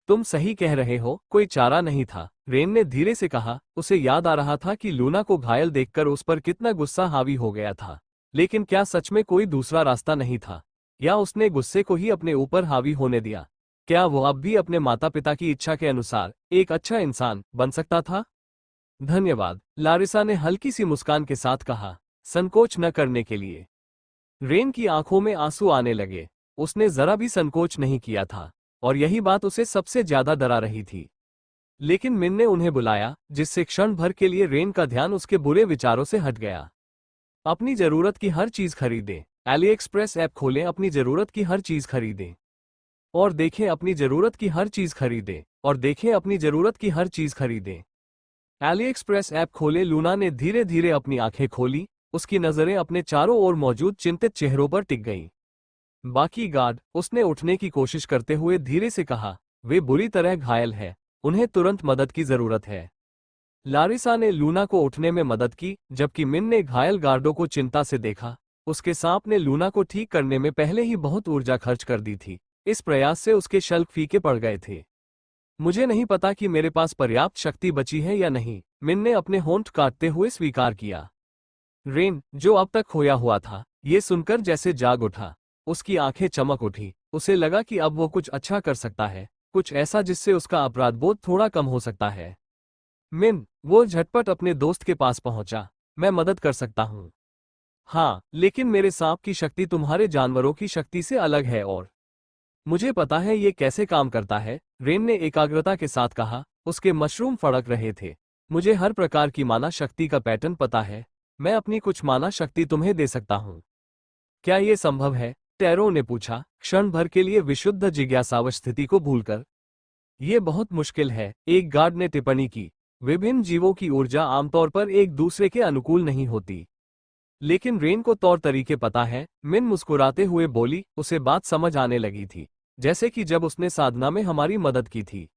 तुम सही कह रहे हो, कोई चारा नहीं था, रेन ने धीरे से कहा। उसे याद आ रहा था कि लूना को घायल देखकर उस पर कितना गुस्सा हावी हो गया था। लेकिन क्या सच में कोई दूसरा रास्ता नहीं था? या उसने गुस्से को ही अपने ऊपर हावी होने दिया? क्या वो अब भी अपने माता पिता की इच्छा के अनुसार एक अच्छा इंसान बन सकता था? धन्यवाद, लारिसा ने हल्की सी मुस्कान के साथ कहा, संकोच न करने के लिए। रेन की आंखों में आंसू आने लगे। उसने जरा भी संकोच नहीं किया था, और यही बात उसे सबसे ज्यादा डरा रही थी। लेकिन मिन ने उन्हें बुलाया, जिससे क्षण भर के लिए रेन का ध्यान उसके बुरे विचारों से हट गया। अपनी जरूरत की हर चीज खरीदें। एलीएक्सप्रेस ऐप खोलें, अपनी जरूरत की हर चीज खरीदें और देखें अपनी जरूरत की हर चीज खरीदें और देखें अपनी जरूरत की हर चीज खरीदें। एलीएक्सप्रेस ऐप खोले। लूना ने धीरे धीरे अपनी आंखें खोली। उसकी नजरें अपने चारों ओर मौजूद चिंतित चेहरों पर टिक गईं। बाकी गार्ड, उसने उठने की कोशिश करते हुए धीरे से कहा, वे बुरी तरह घायल हैं, उन्हें तुरंत मदद की जरूरत है। लारिसा ने लूना को उठने में मदद की, जबकि मिन ने घायल गार्डों को चिंता से देखा। उसके सांप ने लूना को ठीक करने में पहले ही बहुत ऊर्जा खर्च कर दी थी। इस प्रयास से उसके शल्क फीके पड़ गए थे। मुझे नहीं पता कि मेरे पास पर्याप्त शक्ति बची है या नहीं, मिन ने अपने होंठ काटते हुए स्वीकार किया। रेन, जो अब तक खोया हुआ था, ये सुनकर जैसे जाग उठा। उसकी आंखें चमक उठी। उसे लगा कि अब वो कुछ अच्छा कर सकता है, कुछ ऐसा जिससे उसका अपराधबोध थोड़ा कम हो सकता है। मिन, वो झटपट अपने दोस्त के पास पहुंचा। मैं मदद कर सकता हूं। हाँ, लेकिन मेरे सांप की शक्ति तुम्हारे जानवरों की शक्ति से अलग है और मुझे पता है ये कैसे काम करता है, रेन ने एकाग्रता के साथ कहा। उसके मशरूम फड़क रहे थे। मुझे हर प्रकार की माना शक्ति का पैटर्न पता है। मैं अपनी कुछ माना शक्ति तुम्हें दे सकता हूँ। क्या ये संभव है? टैरो ने पूछा, क्षण भर के लिए विशुद्ध जिज्ञासावश स्थिति को भूलकर। ये बहुत मुश्किल है, एक गार्ड ने टिप्पणी की। विभिन्न जीवों की ऊर्जा आमतौर पर एक दूसरे के अनुकूल नहीं होती। लेकिन रेन को तौर तरीके पता है। मिन मुस्कुराते हुए बोली, उसे बात समझ आने लगी थी, जैसे कि जब उसने साधना में हमारी मदद की थी।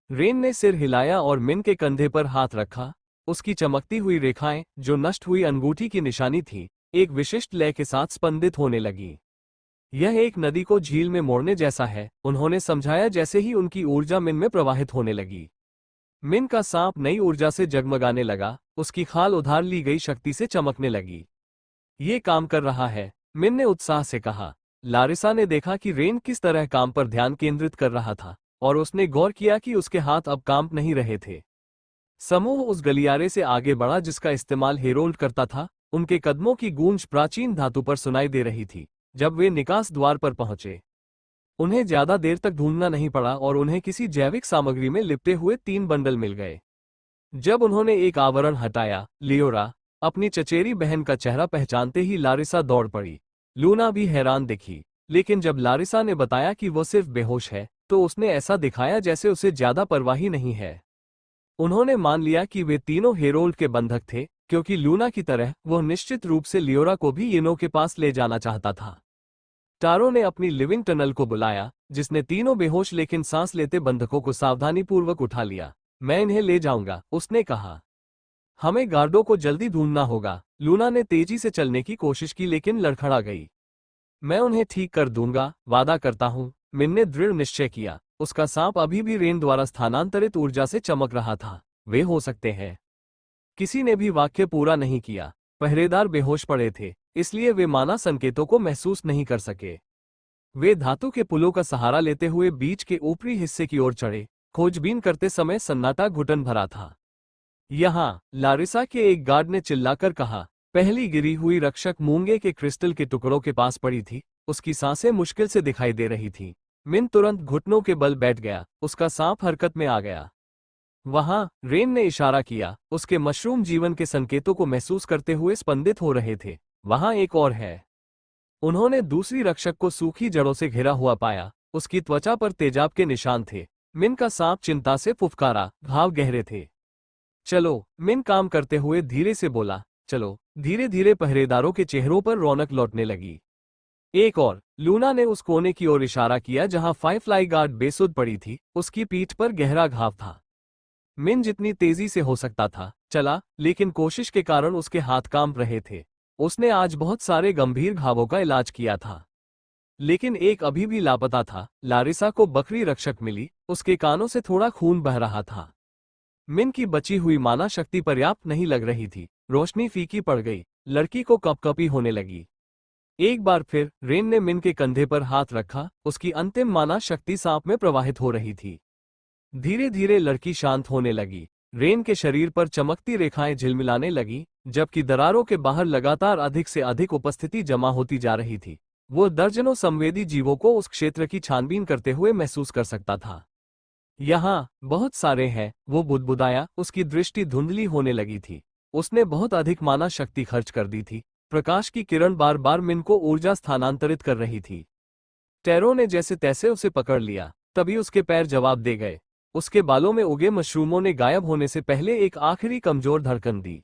रेन ने सिर हिलाया और मिन के कंधे पर हाथ रखा। उसकी चमकती हुई रेखाएं, जो नष्ट हुई अंगूठी की निशानी थी, एक विशिष्ट लय के साथ स्पंदित होने लगी। यह एक नदी को झील में मोड़ने जैसा है, उन्होंने समझाया जैसे ही उनकी ऊर्जा मिन में प्रवाहित होने लगी। मिन का सांप नई ऊर्जा से जगमगाने लगा, उसकी खाल उधार ली गई शक्ति से चमकने लगी। ये काम कर रहा है, मिन ने उत्साह से कहा। लारिसा ने देखा कि रेन किस तरह काम पर ध्यान केंद्रित कर रहा था, और उसने गौर किया कि उसके हाथ अब कांप नहीं रहे थे। समूह उस गलियारे से आगे बढ़ा जिसका इस्तेमाल हेरोल्ड करता था। उनके कदमों की गूंज प्राचीन धातु पर सुनाई दे रही थी। जब वे निकास द्वार पर पहुंचे, उन्हें ज्यादा देर तक ढूंढना नहीं पड़ा और उन्हें किसी जैविक सामग्री में लिपटे हुए 3 बंडल मिल गए। जब उन्होंने एक आवरण हटाया, लियोरा, अपनी चचेरी बहन का चेहरा पहचानते ही लारिसा दौड़ पड़ी। लूना भी हैरान दिखी, लेकिन जब लारिसा ने बताया कि वो सिर्फ बेहोश है, तो उसने ऐसा दिखाया जैसे उसे ज्यादा परवाह ही नहीं है। उन्होंने मान लिया कि वे तीनों हेरोल्ड के बंधक थे, क्योंकि लूना की तरह वह निश्चित रूप से लियोरा को भी येनो के पास ले जाना चाहता था। टारो ने अपनी लिविंग टनल को बुलाया, जिसने तीनों बेहोश लेकिन सांस लेते बंधकों को सावधानीपूर्वक उठा लिया। मैं इन्हें ले जाऊंगा, उसने कहा। हमें गार्डों को जल्दी ढूंढना होगा। लूना ने तेजी से चलने की कोशिश की लेकिन लड़खड़ा गई। मैं उन्हें ठीक कर दूंगा, वादा करता हूं, मिन ने दृढ़ निश्चय किया। उसका सांप अभी भी रेन द्वारा स्थानांतरित ऊर्जा से चमक रहा था। वे हो सकते हैं। किसी ने भी वाक्य पूरा नहीं किया। पहरेदार बेहोश पड़े थे, इसलिए वे माना संकेतों को महसूस नहीं कर सके। वे धातु के पुलों का सहारा लेते हुए बीच के ऊपरी हिस्से की ओर चढ़े। खोजबीन करते समय सन्नाटा घुटन भरा था। यहाँ, लारिसा के एक गार्ड ने चिल्लाकर कहा। पहली गिरी हुई रक्षक मूंगे के क्रिस्टल के टुकड़ों के पास पड़ी थी। उसकी सांसें मुश्किल से दिखाई दे रही थीं। मिन तुरंत घुटनों के बल बैठ गया। उसका सांप हरकत में आ गया। वहां, रेन ने इशारा किया। उसके मशरूम जीवन के संकेतों को महसूस करते हुए स्पंदित हो रहे थे। वहां एक और है। उन्होंने दूसरी रक्षक को सूखी जड़ों से घिरा हुआ पाया। उसकी त्वचा पर तेजाब के निशान थे। मिन का सांप चिंता से फुफकारा, घाव गहरे थे। चलो, मिन काम करते हुए धीरे से बोला। चलो। धीरे धीरे पहरेदारों के चेहरों पर रौनक लौटने लगी। एक और। लूना ने उस कोने की ओर इशारा किया जहां फाइवफ्लाई गार्ड बेसुध पड़ी थी। उसकी पीठ पर गहरा घाव था। मिन जितनी तेजी से हो सकता था चला, लेकिन कोशिश के कारण उसके हाथ कांप रहे थे। उसने आज बहुत सारे गंभीर घावों का इलाज किया था, लेकिन एक अभी भी लापता था। लारिसा को बकरी रक्षक मिली। उसके कानों से थोड़ा खून बह रहा था। मिन की बची हुई माना शक्ति पर्याप्त नहीं लग रही थी। रोशनी फीकी पड़ गई। लड़की को कपकपी होने लगी। एक बार फिर रेन ने मिन के कंधे पर हाथ रखा। उसकी अंतिम माना शक्ति सांप में प्रवाहित हो रही थी। धीरे धीरे लड़की शांत होने लगी। रेन के शरीर पर चमकती रेखाएं झिलमिलाने लगी, जबकि दरारों के बाहर लगातार अधिक से अधिक उपस्थिति जमा होती जा रही थी। वो दर्जनों संवेदी जीवों को उस क्षेत्र की छानबीन करते हुए महसूस कर सकता था। यहाँ बहुत सारे हैं, वो बुदबुदाया। उसकी दृष्टि धुंधली होने लगी थी। उसने बहुत अधिक माना शक्ति खर्च कर दी थी। प्रकाश की किरण बार बार मिन को ऊर्जा स्थानांतरित कर रही थी। टैरो ने जैसे तैसे उसे पकड़ लिया, तभी उसके पैर जवाब दे गए। उसके बालों में उगे मशरूमों ने गायब होने से पहले एक आखिरी कमजोर धड़कन दी।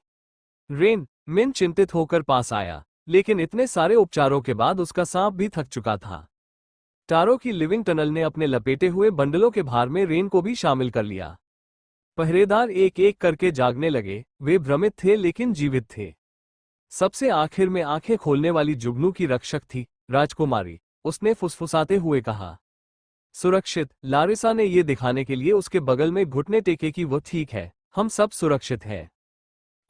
रेन, मिन चिंतित होकर पास आया, लेकिन इतने सारे उपचारों के बाद उसका सांप भी थक चुका था। टारो की लिविंग टनल ने अपने लपेटे हुए बंडलों के भार में रेन को भी शामिल कर लिया। पहरेदार एक एक करके जागने लगे। वे भ्रमित थे लेकिन जीवित थे। सबसे आखिर में आंखें खोलने वाली जुगनू की रक्षक थी, राजकुमारी। उसने फुसफुसाते हुए कहा। सुरक्षित। लारिसा ने ये दिखाने के लिए उसके बगल में घुटने टेके कि वो ठीक है, हम सब सुरक्षित हैं।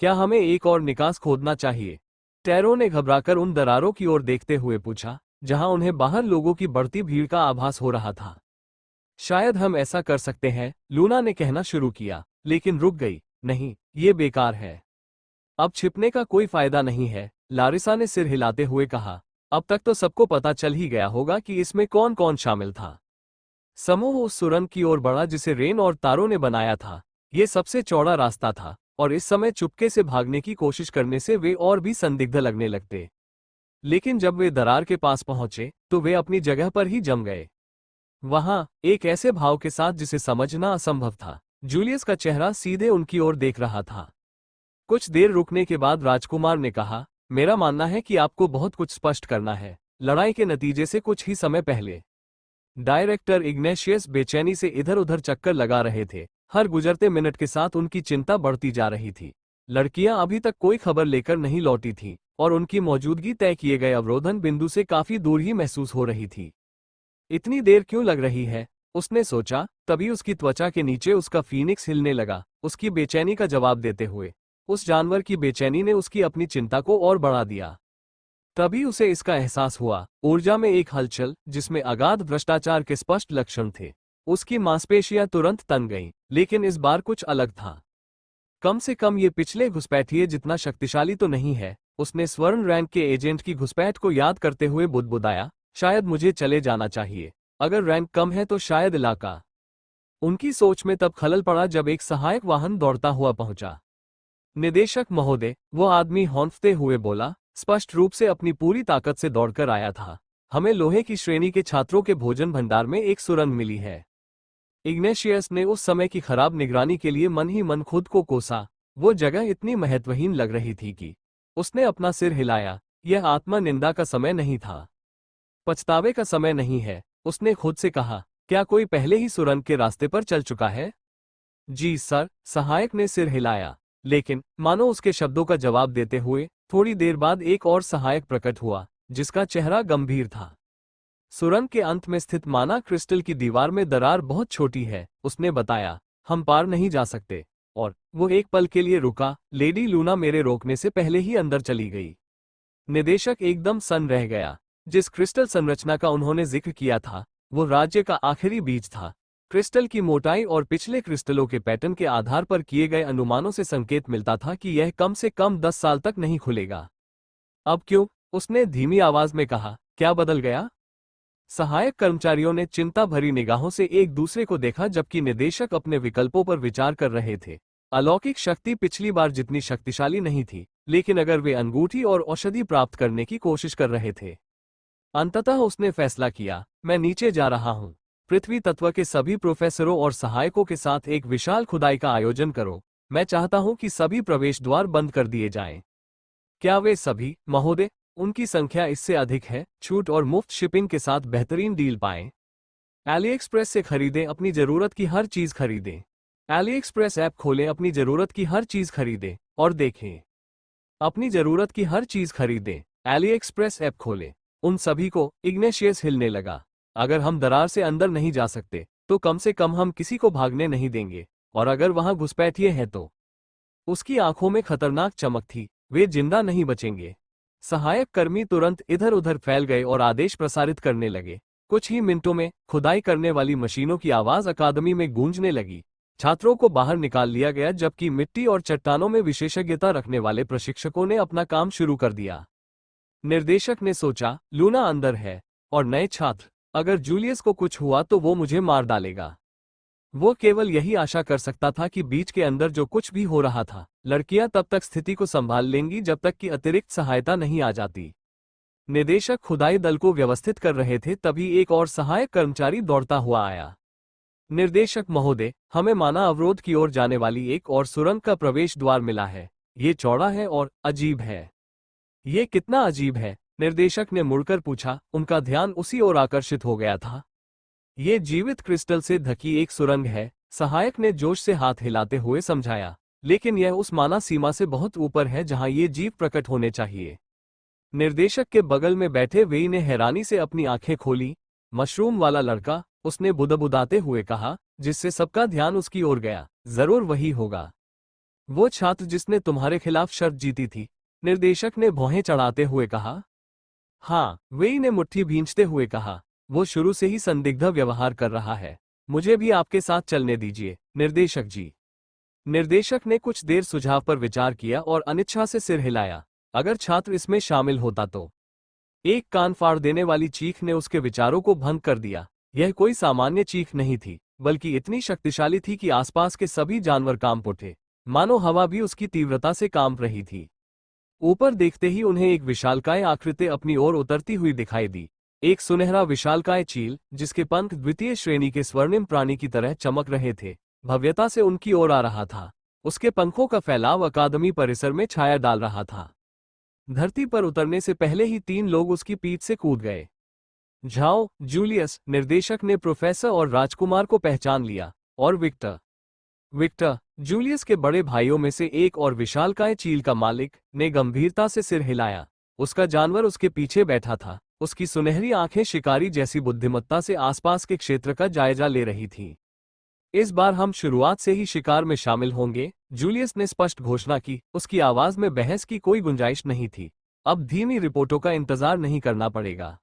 क्या हमें एक और निकास खोदना चाहिए? टैरो ने घबराकर उन दरारों की ओर देखते हुए पूछा, जहां उन्हें बाहर लोगों की बढ़ती भीड़ का आभास हो रहा था। शायद हम ऐसा कर सकते हैं, लूना ने कहना शुरू किया, लेकिन रुक गई। नहीं, ये बेकार है। अब छिपने का कोई फायदा नहीं है, लारिसा ने सिर हिलाते हुए कहा। अब तक तो सबको पता चल ही गया होगा कि इसमें कौन कौन शामिल था। समूह उस सुरंग की ओर बढ़ा जिसे रेन और तारों ने बनाया था। ये सबसे चौड़ा रास्ता था, और इस समय चुपके से भागने की कोशिश करने से वे और भी संदिग्ध लगने लगते। लेकिन जब वे दरार के पास पहुंचे, तो वे अपनी जगह पर ही जम गए। वहां, एक ऐसे भाव के साथ जिसे समझना असंभव था, जूलियस का चेहरा सीधे उनकी ओर देख रहा था। कुछ देर रुकने के बाद राजकुमार ने कहा, मेरा मानना है कि आपको बहुत कुछ स्पष्ट करना है। लड़ाई के नतीजे से कुछ ही समय पहले डायरेक्टर इग्नेशियस बेचैनी से इधर उधर चक्कर लगा रहे थे। हर गुजरते मिनट के साथ उनकी चिंता बढ़ती जा रही थी। लड़कियां अभी तक कोई खबर लेकर नहीं लौटी थीं, और उनकी मौजूदगी तय किए गए अवरोधन बिंदु से काफी दूर ही महसूस हो रही थी। इतनी देर क्यों लग रही है, उसने सोचा। तभी उसकी त्वचा के नीचे उसका फीनिक्स हिलने लगा, उसकी बेचैनी का जवाब देते हुए। उस जानवर की बेचैनी ने उसकी अपनी चिंता को और बढ़ा दिया। तभी उसे इसका एहसास हुआ, ऊर्जा में एक हलचल जिसमें अगाध भ्रष्टाचार के स्पष्ट लक्षण थे। उसकी मांसपेशियां तुरंत तन गईं, लेकिन इस बार कुछ अलग था। कम से कम ये पिछले घुसपैठिए जितना शक्तिशाली तो नहीं है। उसने स्वर्ण रैंक के एजेंट की घुसपैठ को याद करते हुए बुदबुदाया, शायद मुझे चले जाना चाहिए। अगर रैंक कम है तो शायद इलाका। उनकी सोच में तब खलल पड़ा जब एक सहायक वाहन दौड़ता हुआ पहुंचा। निदेशक महोदय, वो आदमी हौंफते हुए बोला, स्पष्ट रूप से अपनी पूरी ताकत से दौड़कर आया था। हमें लोहे की श्रेणी के छात्रों के भोजन भंडार में एक सुरंग मिली है। इग्नेशियस ने उस समय की खराब निगरानी के लिए मन ही मन खुद को कोसा। वो जगह इतनी महत्वहीन लग रही थी कि उसने अपना सिर हिलाया। यह आत्मा निंदा का समय नहीं था, पछतावे का समय नहीं है। उसने खुद से कहा, क्या कोई पहले ही सुरंग के रास्ते पर चल चुका है? जी सर, सहायक ने सिर हिलाया। लेकिन मानो उसके शब्दों का जवाब देते हुए थोड़ी देर बाद एक और सहायक प्रकट हुआ, जिसका चेहरा गंभीर था। सुरंग के अंत में स्थित माना क्रिस्टल की दीवार में दरार बहुत छोटी है, उसने बताया। हम पार नहीं जा सकते। और वो एक पल के लिए रुका। लेडी लूना मेरे रोकने से पहले ही अंदर चली गई। निदेशक एकदम सन्न रह गया। जिस क्रिस्टल संरचना का उन्होंने जिक्र किया था, वो राज्य का आखिरी बीज था। क्रिस्टल की मोटाई और पिछले क्रिस्टलों के पैटर्न के आधार पर किए गए अनुमानों से संकेत मिलता था कि यह कम से कम 10 साल तक नहीं खुलेगा। अब क्यों? उसने धीमी आवाज में कहा, क्या बदल गया? सहायक कर्मचारियों ने चिंता भरी निगाहों से एक दूसरे को देखा जबकि निदेशक अपने विकल्पों पर विचार कर रहे थे। अलौकिक शक्ति पिछली बार जितनी शक्तिशाली नहीं थी, लेकिन अगर वे अंगूठी और औषधि प्राप्त करने की कोशिश कर रहे थे। अंततः उसने फैसला किया, मैं नीचे जा रहा हूं। पृथ्वी तत्व के सभी प्रोफेसरों और सहायकों के साथ एक विशाल खुदाई का आयोजन करो। मैं चाहता हूं कि सभी प्रवेश द्वार बंद कर दिए जाएं। क्या वे सभी, महोदय? उनकी संख्या इससे अधिक है। छूट और मुफ्त शिपिंग के साथ बेहतरीन डील पाएं। एलीएक्सप्रेस से खरीदें, अपनी जरूरत की हर चीज खरीदें। एलीएक्सप्रेस ऐप खोलें, अपनी जरूरत की हर चीज खरीदें और देखें। अपनी जरूरत की हर चीज खरीदें। एलीएक्सप्रेस ऐप खोलें। उन सभी को। इग्नेशियस हिलने लगा। अगर हम दरार से अंदर नहीं जा सकते, तो कम से कम हम किसी को भागने नहीं देंगे। और अगर वहां घुसपैठिए हैं तो? उसकी आंखों में खतरनाक चमक थी। वे जिंदा नहीं बचेंगे। सहायक कर्मी तुरंत इधर उधर फैल गए और आदेश प्रसारित करने लगे। कुछ ही मिनटों में खुदाई करने वाली मशीनों की आवाज अकादमी में गूंजने लगी। छात्रों को बाहर निकाल लिया गया जबकि मिट्टी और चट्टानों में विशेषज्ञता रखने वाले प्रशिक्षकों ने अपना काम शुरू कर दिया। निर्देशक ने सोचा, लूना अंदर है और नए छात्र। अगर जूलियस को कुछ हुआ तो वो मुझे मार डालेगा। वो केवल यही आशा कर सकता था कि बीच के अंदर जो कुछ भी हो रहा था, लड़कियां तब तक स्थिति को संभाल लेंगी जब तक कि अतिरिक्त सहायता नहीं आ जाती। निदेशक खुदाई दल को व्यवस्थित कर रहे थे, तभी एक और सहायक कर्मचारी दौड़ता हुआ आया। निर्देशक महोदय, हमें माना अवरोध की ओर जाने वाली एक और सुरंग का प्रवेश द्वार मिला है। ये चौड़ा है और अजीब है। ये कितना अजीब है? निर्देशक ने मुड़कर पूछा। उनका ध्यान उसी ओर आकर्षित हो गया था। ये जीवित क्रिस्टल से ढकी एक सुरंग है, सहायक ने जोश से हाथ हिलाते हुए समझाया। लेकिन यह उस माना सीमा से बहुत ऊपर है जहां ये जीव प्रकट होने चाहिए। निर्देशक के बगल में बैठे वेई ने हैरानी से अपनी आंखें खोली। मशरूम वाला लड़का, उसने बुदबुदाते हुए कहा, जिससे सबका ध्यान उसकी ओर गया। जरूर वही होगा। वो छात्र जिसने तुम्हारे खिलाफ शर्त जीती थी, निर्देशक ने भौहें चढ़ाते हुए कहा। हाँ, वेई ने मुट्ठी भींचते हुए कहा। वो शुरू से ही संदिग्ध व्यवहार कर रहा है। मुझे भी आपके साथ चलने दीजिए, निर्देशक जी। निर्देशक ने कुछ देर सुझाव पर विचार किया और अनिच्छा से सिर हिलाया। अगर छात्र इसमें शामिल होता तो। एक कान फाड़ देने वाली चीख ने उसके विचारों को भंग कर दिया। यह कोई सामान्य चीख नहीं थी, बल्कि इतनी शक्तिशाली थी कि आसपास के सभी जानवर कांप उठे, मानो हवा भी उसकी तीव्रता से कांप रही थी। ऊपर देखते ही उन्हें एक विशालकाय आकृति अपनी ओर उतरती हुई दिखाई दी। एक सुनहरा विशालकाय चील, जिसके पंख द्वितीय श्रेणी के स्वर्णिम प्राणी की तरह चमक रहे थे, भव्यता से उनकी ओर आ रहा था। उसके पंखों का फैलाव अकादमी परिसर में छाया डाल रहा था। धरती पर उतरने से पहले ही 3 लोग उसकी पीठ से कूद गए। झाओ, जूलियस, निर्देशक ने प्रोफेसर और राजकुमार को पहचान लिया, और विक्टर। विक्टर, जूलियस के बड़े भाइयों में से एक और विशालकाय चील का मालिक, ने गंभीरता से सिर हिलाया। उसका जानवर उसके पीछे बैठा था। उसकी सुनहरी आंखें शिकारी जैसी बुद्धिमत्ता से आसपास के क्षेत्र का जायजा ले रही थीं। इस बार हम शुरुआत से ही शिकार में शामिल होंगे, जूलियस ने स्पष्ट घोषणा की। उसकी आवाज में बहस की कोई गुंजाइश नहीं थी। अब धीमी रिपोर्टों का इंतजार नहीं करना पड़ेगा।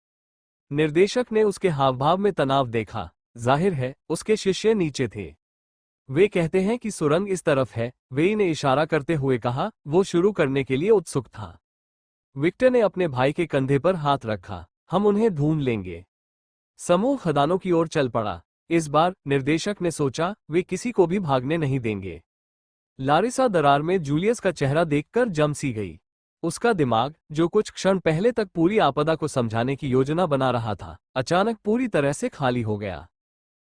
निर्देशक ने उसके हावभाव में तनाव देखा। जाहिर है, उसके शिष्य नीचे थे। वे कहते हैं कि सुरंग इस तरफ है, वे ने इशारा करते हुए कहा। वो शुरू करने के लिए उत्सुक था। विक्टर ने अपने भाई के कंधे पर हाथ रखा। हम उन्हें ढूंढ लेंगे। समूह खदानों की ओर चल पड़ा। इस बार, निर्देशक ने सोचा, वे किसी को भी भागने नहीं देंगे। लारिसा दरार में जूलियस का चेहरा देखकर जम सी गई। उसका दिमाग, जो कुछ क्षण पहले तक पूरी आपदा को समझाने की योजना बना रहा था, अचानक पूरी तरह से खाली हो गया।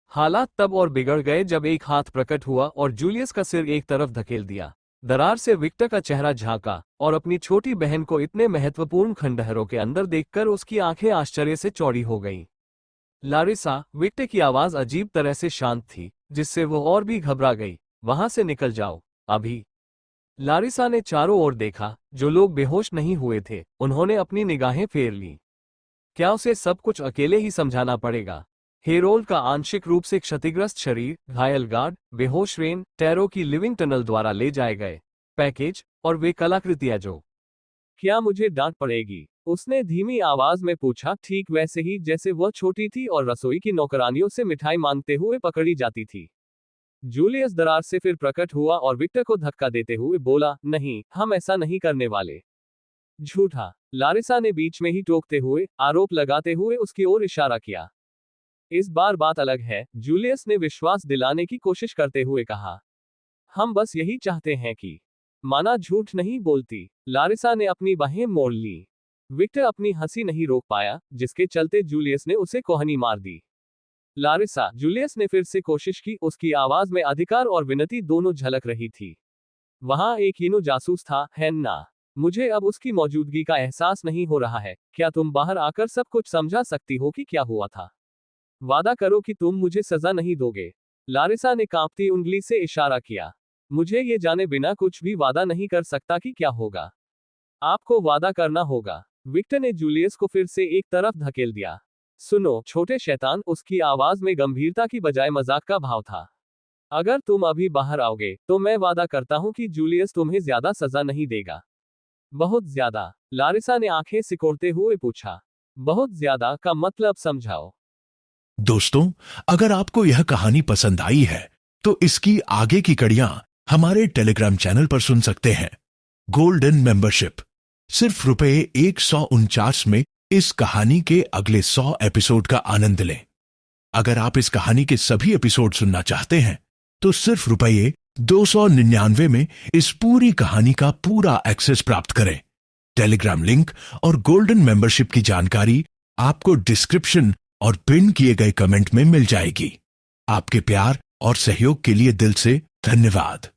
हालात तब और बिगड़ गए जब एक हाथ प्रकट हुआ और जूलियस का सिर एक तरफ धकेल दिया। दरार से विक्टर का चेहरा झांका, और अपनी छोटी बहन को इतने महत्वपूर्ण खंडहरों के अंदर देखकर उसकी आंखें आश्चर्य से चौड़ी हो गईं। लारिसा, विक्टर की आवाज अजीब तरह से शांत थी, जिससे वो और भी घबरा गई। वहां से निकल जाओ, अभी। लारिसा ने चारों ओर देखा। जो लोग बेहोश नहीं हुए थे, उन्होंने अपनी निगाहें फेर लीं। क्या उसे सब कुछ अकेले ही समझाना पड़ेगा? हेरोल्ड का आंशिक रूप से क्षतिग्रस्त शरीर, घायल गार्ड, बेहोश रेन, टैरो की लिविंग टनल द्वारा ले जाए गए पैकेज, और वे कलाकृतियां जो। क्या मुझे डांट पड़ेगी? उसने धीमी आवाज में पूछा, ठीक वैसे ही जैसे वह छोटी थी और रसोई की नौकरानियों से मिठाई मांगते हुए पकड़ी जाती थी। जूलियस दरार से फिर प्रकट हुआ और विक्टर को धक्का देते हुए बोला, नहीं, हम ऐसा नहीं करने वाले। झूठा, लारिसा ने बीच में ही टोकते हुए, आरोप लगाते हुए उसकी ओर इशारा किया। इस बार बात अलग है, जूलियस ने विश्वास दिलाने की कोशिश करते हुए कहा। हम बस यही चाहते हैं कि। माना झूठ नहीं बोलती। लारिसा ने अपनी बाहें मोड़ ली। विक्टर अपनी हंसी नहीं रोक पाया, जिसके चलते जूलियस ने उसे कोहनी मार दी। लारिसा, जूलियस ने फिर से कोशिश की। उसकी आवाज में अधिकार और विनती दोनों झलक रही थी। वहां एक हीनो जासूस था, है ना? मुझे अब उसकी मौजूदगी का एहसास नहीं हो रहा है। क्या तुम बाहर आकर सब कुछ समझा सकती हो कि क्या हुआ था? वादा करो कि तुम मुझे सजा नहीं दोगे। लारिसा ने कांपती उंगली से इशारा किया। मुझे ये जाने बिना कुछ भी वादा नहीं कर सकता कि क्या होगा। आपको वादा करना होगा। विक्टर ने जूलियस को फिर से एक तरफ धकेल दिया। सुनो, छोटे शैतान, उसकी आवाज में गंभीरता की बजाय मजाक का भाव था। अगर तुम अभी बाहर आओगे, तो मैं वादा करता हूं कि जूलियस तुम्हें ज्यादा सजा नहीं देगा। बहुत ज्यादा? लारिसा ने आंखें सिकोड़ते हुए पूछा। बहुत ज्यादा का मतलब समझाओ। दोस्तों, अगर आपको यह कहानी पसंद आई है, तो इसकी आगे की कड़ियां हमारे टेलीग्राम चैनल पर सुन सकते हैं। गोल्डन मेंबरशिप, सिर्फ ₹149 में इस कहानी के अगले 100 एपिसोड का आनंद लें। अगर आप इस कहानी के सभी एपिसोड सुनना चाहते हैं, तो सिर्फ ₹299 में इस पूरी कहानी का पूरा एक्सेस प्राप्त करें। टेलीग्राम लिंक और गोल्डन मेंबरशिप की जानकारी आपको डिस्क्रिप्शन और पिन किए गए कमेंट में मिल जाएगी। आपके प्यार और सहयोग के लिए दिल से धन्यवाद।